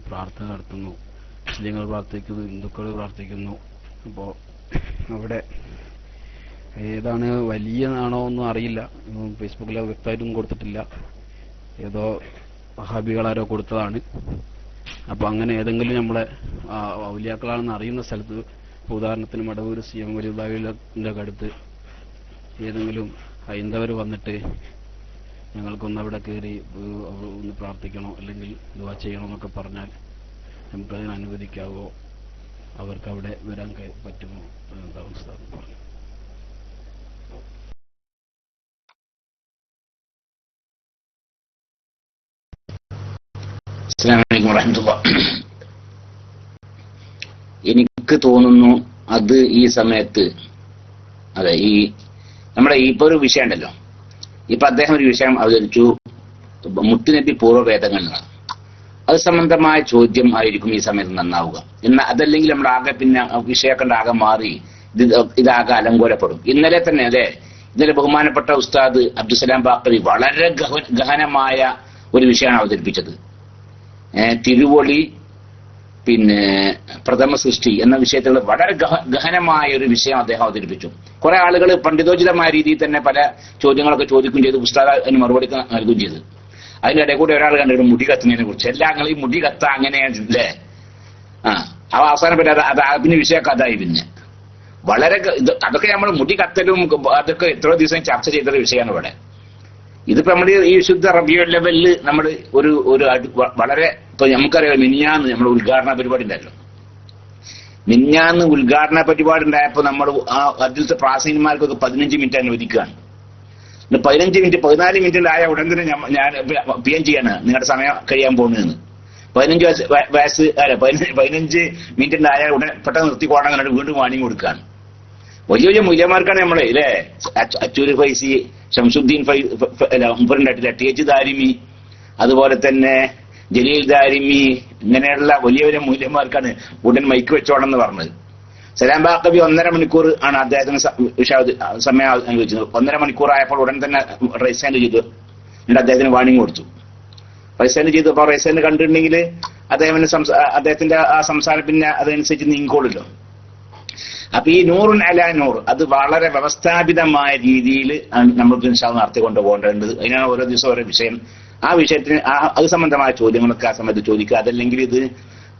പ്രാർത്ഥന നടത്തുന്നു. മുസ്ലിങ്ങൾ പ്രാർത്ഥിക്കുന്നു, ഹിന്ദുക്കൾ പ്രാർത്ഥിക്കുന്നു. അപ്പോൾ അവിടെ ഏതാണ് വലിയതാണോ ഒന്നും അറിയില്ല, ഫേസ്ബുക്കിൽ വ്യക്തമായിട്ടൊന്നും കൊടുത്തിട്ടില്ല, ഏതോ വഹാബികളാരോ കൊടുത്തതാണ്. അപ്പൊ അങ്ങനെ ഏതെങ്കിലും നമ്മളെ ഔലിയാക്കളാണെന്ന് അറിയുന്ന സ്ഥലത്ത്, ഉദാഹരണത്തിന് മടവൂർ CM വലിയുള്ളാവിന്റെ അടുത്ത് ഏതെങ്കിലും ഹൈന്ദവർ വന്നിട്ട് ഞങ്ങൾക്കൊന്ന് അവിടെ കയറി ഒന്ന് പ്രാർത്ഥിക്കണോ അല്ലെങ്കിൽ ദുആ ചെയ്യണോ എന്നൊക്കെ പറഞ്ഞാൽ നമുക്കതിന് അനുവദിക്കാവോ, അവർക്ക് അവിടെ വരാൻ പറ്റുമോ എന്നതാണ് ഉസ്താദ് പറഞ്ഞു. അസ്സലാമു അലൈക്കും വറഹ്മത്തുള്ളാഹി. എനിക്ക് തോന്നുന്നു അത് ഈ സമയത്ത് അതെ ഈ നമ്മുടെ ഇപ്പൊ ഒരു വിഷയം ഉണ്ടല്ലോ, ഇപ്പൊ അദ്ദേഹം ഒരു വിഷയം അവതരിച്ചു, മുത്തുനബി പൂർവ്വവേദങ്ങളിലാണ്. അത് സംബന്ധമായ ചോദ്യം ആയിരിക്കും ഈ സമയത്ത് നന്നാവുക. എന്നാൽ അതല്ലെങ്കിൽ നമ്മുടെ ആകെ പിന്നെ വിഷയമൊക്കെ ആകെ മാറി ഇതാകെ അലങ്കോലപ്പെടും. ഇന്നലെ തന്നെ അതെ, ഇന്നലെ ബഹുമാനപ്പെട്ട ഉസ്താദ് അബ്ദുസലാം ബാക്കവി വളരെ ഗഹനമായ ഒരു വിഷയമാണ് അവതരിപ്പിച്ചത്. തിരുവൊളി പിന്നെ പ്രഥമ സൃഷ്ടി എന്ന വിഷയത്തിൽ വളരെ ഗഹനമായ ഒരു വിഷയം അദ്ദേഹം അവതരിപ്പിച്ചു. കുറെ ആളുകൾ പണ്ഡിതോചിതമായ രീതിയിൽ തന്നെ പല ചോദ്യങ്ങളൊക്കെ ചോദിക്കുകയും ചെയ്തു, ഉസ്താദ് അതിന് മറുപടി നൽകുകയും ചെയ്തു. അതിന്റെ ഇടയിൽ കൂടെ ഒരാൾ കണ്ടിട്ട് മുടി കത്തുന്നതിനെ കുറിച്ച് എല്ലാം ഞങ്ങൾ ഈ മുടി കത്ത അങ്ങനെയല്ലേ അവ അവസാനപ്പെട്ട അതിന് വിഷയമൊക്കെ അതായി. പിന്നെ വളരെ അതൊക്കെ നമ്മൾ മുടി കത്തലും അതൊക്കെ എത്രയോ ദിവസം ചർച്ച ചെയ്തൊരു വിഷയമാണ് ഇവിടെ. ഇതിപ്പോ നമ്മൾ ഈ ശുദ്ധ റബിയുൽ ലെവലിൽ നമ്മൾ ഒരു വളരെ ഇപ്പൊ നമുക്കറിയാം, മിനിഞ്ഞാന്ന് നമ്മൾ ഉദ്ഘാടന പരിപാടി ഉണ്ടായല്ലോ. മിനിഞ്ഞാന്ന് ഉദ്ഘാടന പരിപാടി ഉണ്ടായപ്പോൾ നമ്മൾ ആ അതിലത്തെ പ്രാസംഗികന്മാർക്കൊക്കെ 15 മിനിറ്റ് അനുവദിക്കുകയാണ്. 15 മിനിറ്റ് 14 മിനിറ്റിലായ ഉടൻ തന്നെ ഞാൻ PM ചെയ്യാണ് നിങ്ങളുടെ സമയം കഴിയാൻ പോകുന്നതെന്ന്. 15 മിനിറ്റിലായ ഉടൻ പെട്ടെന്ന് നിർത്തിക്കോണം കണ്ടിട്ട് വീണ്ടും വാണിംഗ് കൊടുക്കുകയാണ്. വലിയ വലിയ മൂല്യന്മാർക്കാണ് നമ്മളെ ഇല്ലേ, അച്ചൂര് ഫൈസി, ഷംസുദ്ദീൻ മുപ്പരുണ്ടായിട്ടില്ല, TH ദാരിമി, അതുപോലെ തന്നെ ജലീൽ ദാരിമി, ഇങ്ങനെയുള്ള വലിയ വലിയ മൂല്യന്മാർക്കാണ് ഉടൻ മൈക്ക് വെച്ചോണം എന്ന് പറഞ്ഞത്. സലാം ബാക്കബി 1.5 മണിക്കൂർ ആണ് അദ്ദേഹത്തിന് സമയം അനുവദിച്ചത്. 1.5 മണിക്കൂർ ആയപ്പോൾ ഉടൻ തന്നെ റൈസ് ഹാൻഡ് ചെയ്തു. എന്നിട്ട് അദ്ദേഹത്തിന് വാണിംഗ് കൊടുത്തു. റൈസ് ഹാൻഡ് ചെയ്തു. അപ്പോൾ റൈസ് ഹാൻഡ് കണ്ടിട്ടുണ്ടെങ്കിൽ അദ്ദേഹത്തിന്റെ ആ സംസാരം പിന്നെ അതനുസരിച്ച് നീങ്ങിക്കോളല്ലോ. അപ്പൊ ഈ നൂറുൻ അലാ നൂർ അത് വളരെ വ്യവസ്ഥാപിതമായ രീതിയിൽ നമ്മൾക്ക് നടത്തി കൊണ്ടുപോകേണ്ടത്. അതിനാണ് ഓരോ ദിവസം ഓരോ വിഷയം. ആ വിഷയത്തിന് അത് സംബന്ധമായ ചോദ്യങ്ങളൊക്കെ ആ സമയത്ത് ചോദിക്കുക. അതല്ലെങ്കിൽ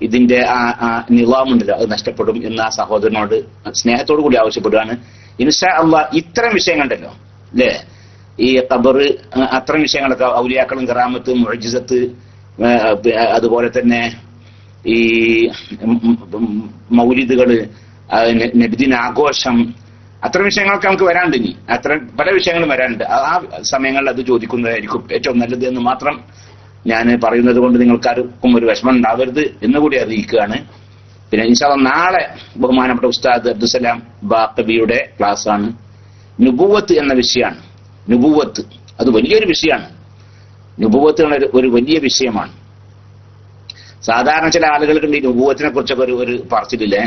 ഇതിന്റെ ആ നിലാമുണ്ടല്ലോ അത് നഷ്ടപ്പെടും എന്ന് ആ സഹോദരനോട് സ്നേഹത്തോടു കൂടി ആവശ്യപ്പെടുകയാണ്. ഇൻഷാ അല്ലാഹ് ഇത്തരം വിഷയങ്ങളുണ്ടല്ലോ അല്ലേ, ഈ ഖബർ, അത്തരം വിഷയങ്ങളൊക്കെ ഔലിയാക്കളും കറാമത്ത്, മുഅ്ജിസത്ത്, അതുപോലെ തന്നെ ഈ മൗലിദുകള്, നബിദിന ആഘോഷം, അത്തരം വിഷയങ്ങളൊക്കെ നമുക്ക് വരാണ്ട്. ഇനി അത്ര പല വിഷയങ്ങളും വരാനുണ്ട്. ആ സമയങ്ങളിൽ അത് ചോദിക്കുന്നതായിരിക്കും ഏറ്റവും നല്ലത് എന്ന് മാത്രം ഞാൻ പറയുന്നത് കൊണ്ട് നിങ്ങൾക്കാർക്കും ഒരു വിഷമം ഉണ്ടാവരുത് എന്നുകൂടി അറിയിക്കുകയാണ്. പിന്നെ ഇൻഷാ അല്ലാഹ് നാളെ ബഹുമാനപ്പെട്ട ഉസ്താദ് അബ്ദുസലാം ബാക്കബിയുടെ ക്ലാസ് ആണ്. നുബുവത്ത് എന്ന വിഷയമാണ്. നുബുവത്ത് അത് വലിയൊരു വിഷയമാണ്. നുബുവത്ത് ഒരു വലിയ വിഷയമാണ്. സാധാരണ ചില ആളുകൾക്ക് ഈ നുബുവത്തിനെ കുറിച്ചൊക്കെ ഒരു പറച്ചിലില്ലേ,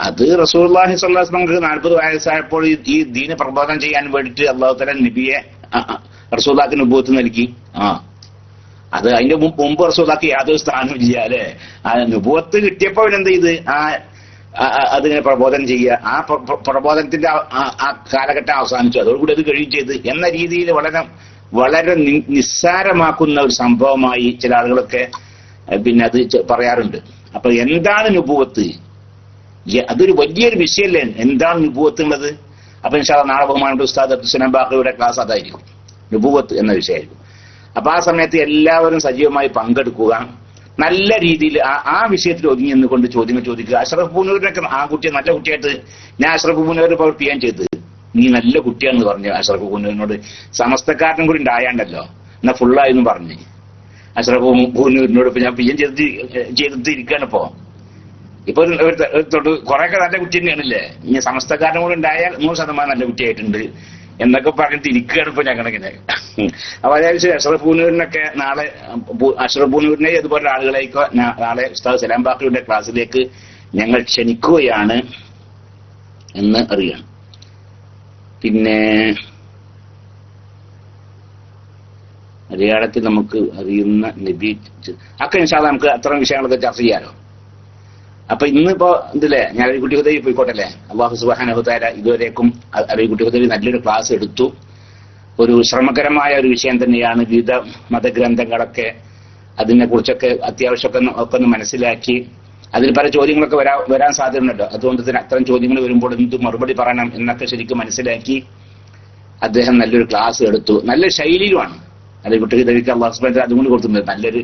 അത് റസൂലുള്ളാഹി സ്വല്ലല്ലാഹു അലൈഹി വസല്ലം 40 വയസ്സായപ്പോൾ ഈ ദീന് പ്രബോധനം ചെയ്യാൻ വേണ്ടിയിട്ട് അല്ലാഹു തആല നബിയെ റസൂലുള്ളാഹിക്ക് നുബുവത്ത് നൽകി. അത് അതിന്റെ മുമ്പ് റസൂലുള്ളാഹിക്ക് യാതൊരു സ്ഥാനവും ഇല്ല അല്ലെ. ആ നുബുവത്ത് കിട്ടിയപ്പോൾ എന്ത് ചെയ്ത് അതിനെ പ്രബോധനം ചെയ്യുക. ആ പ്രബോധനത്തിന്റെ ആ കാലഘട്ടം അവസാനിച്ചു. അതോടുകൂടി അത് കഴിയും ചെയ്ത് എന്ന രീതിയിൽ വളരെ വളരെ നിസ്സാരമാക്കുന്ന ഒരു സംഭവമായി ചില ആളുകളൊക്കെ പിന്നെ അത് പറയാറുണ്ട്. അപ്പൊ എന്താണ് നുബുവത്ത്? അതൊരു വലിയൊരു വിഷയമല്ലേ, എന്താണ് നുബുവത്ത് ഉള്ളത്? അപ്പൊ ഇൻഷാ അല്ലാഹ് നാളെ ബഹുമാനപ്പെട്ട ഉസ്താദ് അബ്ദുസലാം ബാഖവിയുടെ ക്ലാസ് അതായിരിക്കും, നുബുവത്ത് എന്ന വിഷയമായിരിക്കും. അപ്പൊ ആ സമയത്ത് എല്ലാവരും സജീവമായി പങ്കെടുക്കുക. നല്ല രീതിയിൽ ആ വിഷയത്തിൽ ഒതുങ്ങി നിന്നുകൊണ്ട് ചോദ്യങ്ങൾ ചോദിക്കുക. അഷ്റഫ് പൂനൂരിനൊക്കെ ആ കുട്ടിയെ നല്ല കുട്ടിയായിട്ട് ഞാൻ അഷ്റഫ് പൂനൂർ പ്രവർത്തിക്കാൻ ചെയ്തത്, നീ നല്ല കുട്ടിയാണെന്ന് പറഞ്ഞു അഷ്റഫ് പൂനൂരിനോട്. സമസ്തക്കാരനും കൂടി ഉണ്ടായാണ്ടല്ലോ എന്നാ ഫുള്ളായെന്ന് പറഞ്ഞു അഷ്റഫ് പൂനൂരിനോട്. ഇപ്പൊ ഞാൻ പി എൻ ചെയ്തിട്ട് ഇരിക്കുകയാണ്. ഇപ്പൊ കുറെയൊക്കെ നല്ല കുട്ടി തന്നെയാണല്ലേ. ഇനി സമസ്തക്കാരനും കൂടി ഉണ്ടായാൽ 100% നല്ല കുട്ടിയായിട്ടുണ്ട് എന്നൊക്കെ പറഞ്ഞിട്ട് ഇരിക്കുകയാണ് ഇപ്പൊ ഞങ്ങളിങ്ങനെ. അപ്പൊ അതായത് അഷ്റഫ് പൂനൂരിനൊക്കെ നാളെ അഷ്റഫ് പൂനൂരിനെ അതുപോലെ ആളുകളേക്കോ നാളെ ഉസ്താദ് സലാം ബാഖവിയുടെ ക്ലാസ്സിലേക്ക് ഞങ്ങൾ ക്ഷണിക്കുകയാണ് എന്ന് അറിയാം. പിന്നെ മലയാളത്തിൽ നമുക്ക് അറിയുന്ന നബി ഒക്കെ ഇൻഷാ അല്ലാഹ് നമുക്ക് അത്തരം വിഷയങ്ങളൊക്കെ ചർച്ച ചെയ്യാലോ. അപ്പൊ ഇന്നിപ്പോ ഇതില്ലേ ഞാൻ അലവിക്കുട്ടി ഹുദവി പോയിക്കോട്ടല്ലേ. അല്ലാഹു സുബ്ഹാനഹു തആല ഇതുവരേക്കും അലവിക്കുട്ടി ഹുദവി നല്ലൊരു ക്ലാസ് എടുത്തു. ഒരു ശ്രമകരമായ ഒരു വിഷയം തന്നെയാണ്. വിവിധ മതഗ്രന്ഥങ്ങളൊക്കെ അതിനെ കുറിച്ചൊക്കെ അത്യാവശ്യമൊക്കെ ഒന്ന് മനസ്സിലാക്കി അതിൽ പല ചോദ്യങ്ങളൊക്കെ വരാൻ സാധ്യതയുണ്ടല്ലോ. അതുകൊണ്ട് തന്നെ അത്തരം ചോദ്യങ്ങൾ വരുമ്പോൾ എന്ത് മറുപടി പറയണം എന്നൊക്കെ ശരിക്കും മനസ്സിലാക്കി അദ്ദേഹം നല്ലൊരു ക്ലാസ് എടുത്തു. നല്ല ശൈലിയിലുമാണ് അലവിക്കുട്ടി ഹുദവിക്ക് അല്ലാഹു സുബ്ഹാനഹു തആല അതുകൊണ്ട് കൊടുക്കുന്നത്. നല്ലൊരു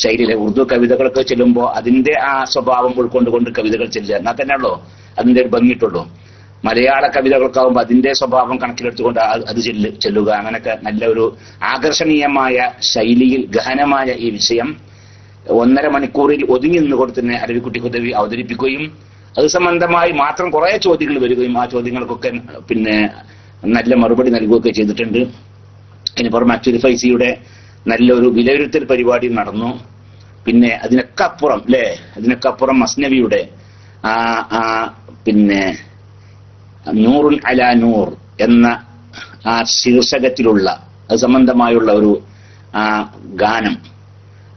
ശൈലിയിലെ ഉറുദു കവിതകളൊക്കെ ചെല്ലുമ്പോൾ അതിന്റെ ആ സ്വഭാവം ഉൾക്കൊണ്ടുകൊണ്ട് കവിതകൾ ചെല്ലുക എന്നാൽ തന്നെയുള്ളൂ അതിന്റെ ഒരു ഭംഗിയിട്ടുള്ളൂ. മലയാള കവിതകൾക്ക് ആകുമ്പോൾ അതിന്റെ സ്വഭാവം കണക്കിലെടുത്തുകൊണ്ട് അത് ചെല്ലുക. അങ്ങനെയൊക്കെ നല്ല ഒരു ആകർഷണീയമായ ശൈലിയിൽ ഗഹനമായ ഈ വിഷയം 1.5 മണിക്കൂറിൽ ഒതുങ്ങി നിന്നുകൊണ്ട് തന്നെ അലവിക്കുട്ടി ഹുദവി അവതരിപ്പിക്കുകയും അത് സംബന്ധമായി മാത്രം കുറെ ചോദ്യങ്ങൾ വരികയും ആ ചോദ്യങ്ങൾക്കൊക്കെ പിന്നെ നല്ല മറുപടി നൽകുകയൊക്കെ ചെയ്തിട്ടുണ്ട്. അതിന് പുറമെ അച്ചുൽ ഫൈസിയുടെ നല്ലൊരു വിലയിരുത്തൽ പരിപാടി നടന്നു. പിന്നെ അതിനൊക്കെ അപ്പുറം അല്ലേ, അതിനൊക്കെ അപ്പുറം മസ്നവിയുടെ പിന്നെ നൂറുൻ അലാ നൂർ എന്ന ആ ശീർഷകത്തിലുള്ള അത് സംബന്ധമായുള്ള ഒരു ഗാനം,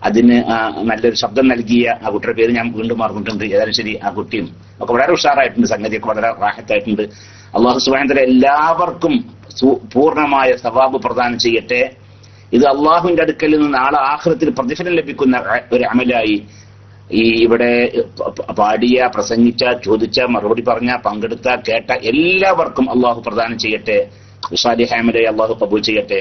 അതിന് നല്ലൊരു ശബ്ദം നൽകിയ ആ കുട്ടിയുടെ പേര് ഞാൻ വീണ്ടും മറന്നിട്ടുണ്ട്. ഏതായാലും ശരി, ആ കുട്ടിയും ഒക്കെ വളരെ ഉഷാറായിട്ടുണ്ട്, സംഗതിയൊക്കെ വളരെ റാഹത്തായിട്ടുണ്ട്. അല്ലാഹു സുബ്ഹാനഹു വ തആല എല്ലാവർക്കും പൂർണ്ണമായ സവാബ് പ്രദാനം ചെയ്യട്ടെ. ഇത് അള്ളാഹുവിന്റെ അടുക്കൽ നിന്ന് നാളെ ആഖിറത്തിൽ പ്രതിഫലം ലഭിക്കുന്ന ഒരു അമലായി ഈ ഇവിടെ പാടിയ, പ്രസംഗിച്ച, ചോദിച്ച, മറുപടി പറഞ്ഞ, പങ്കെടുത്ത, കേട്ട എല്ലാവർക്കും അള്ളാഹു പ്രദാനം ചെയ്യട്ടെ. സാലിഹ് അമലായി അള്ളാഹു കബൂൽ ചെയ്യട്ടെ.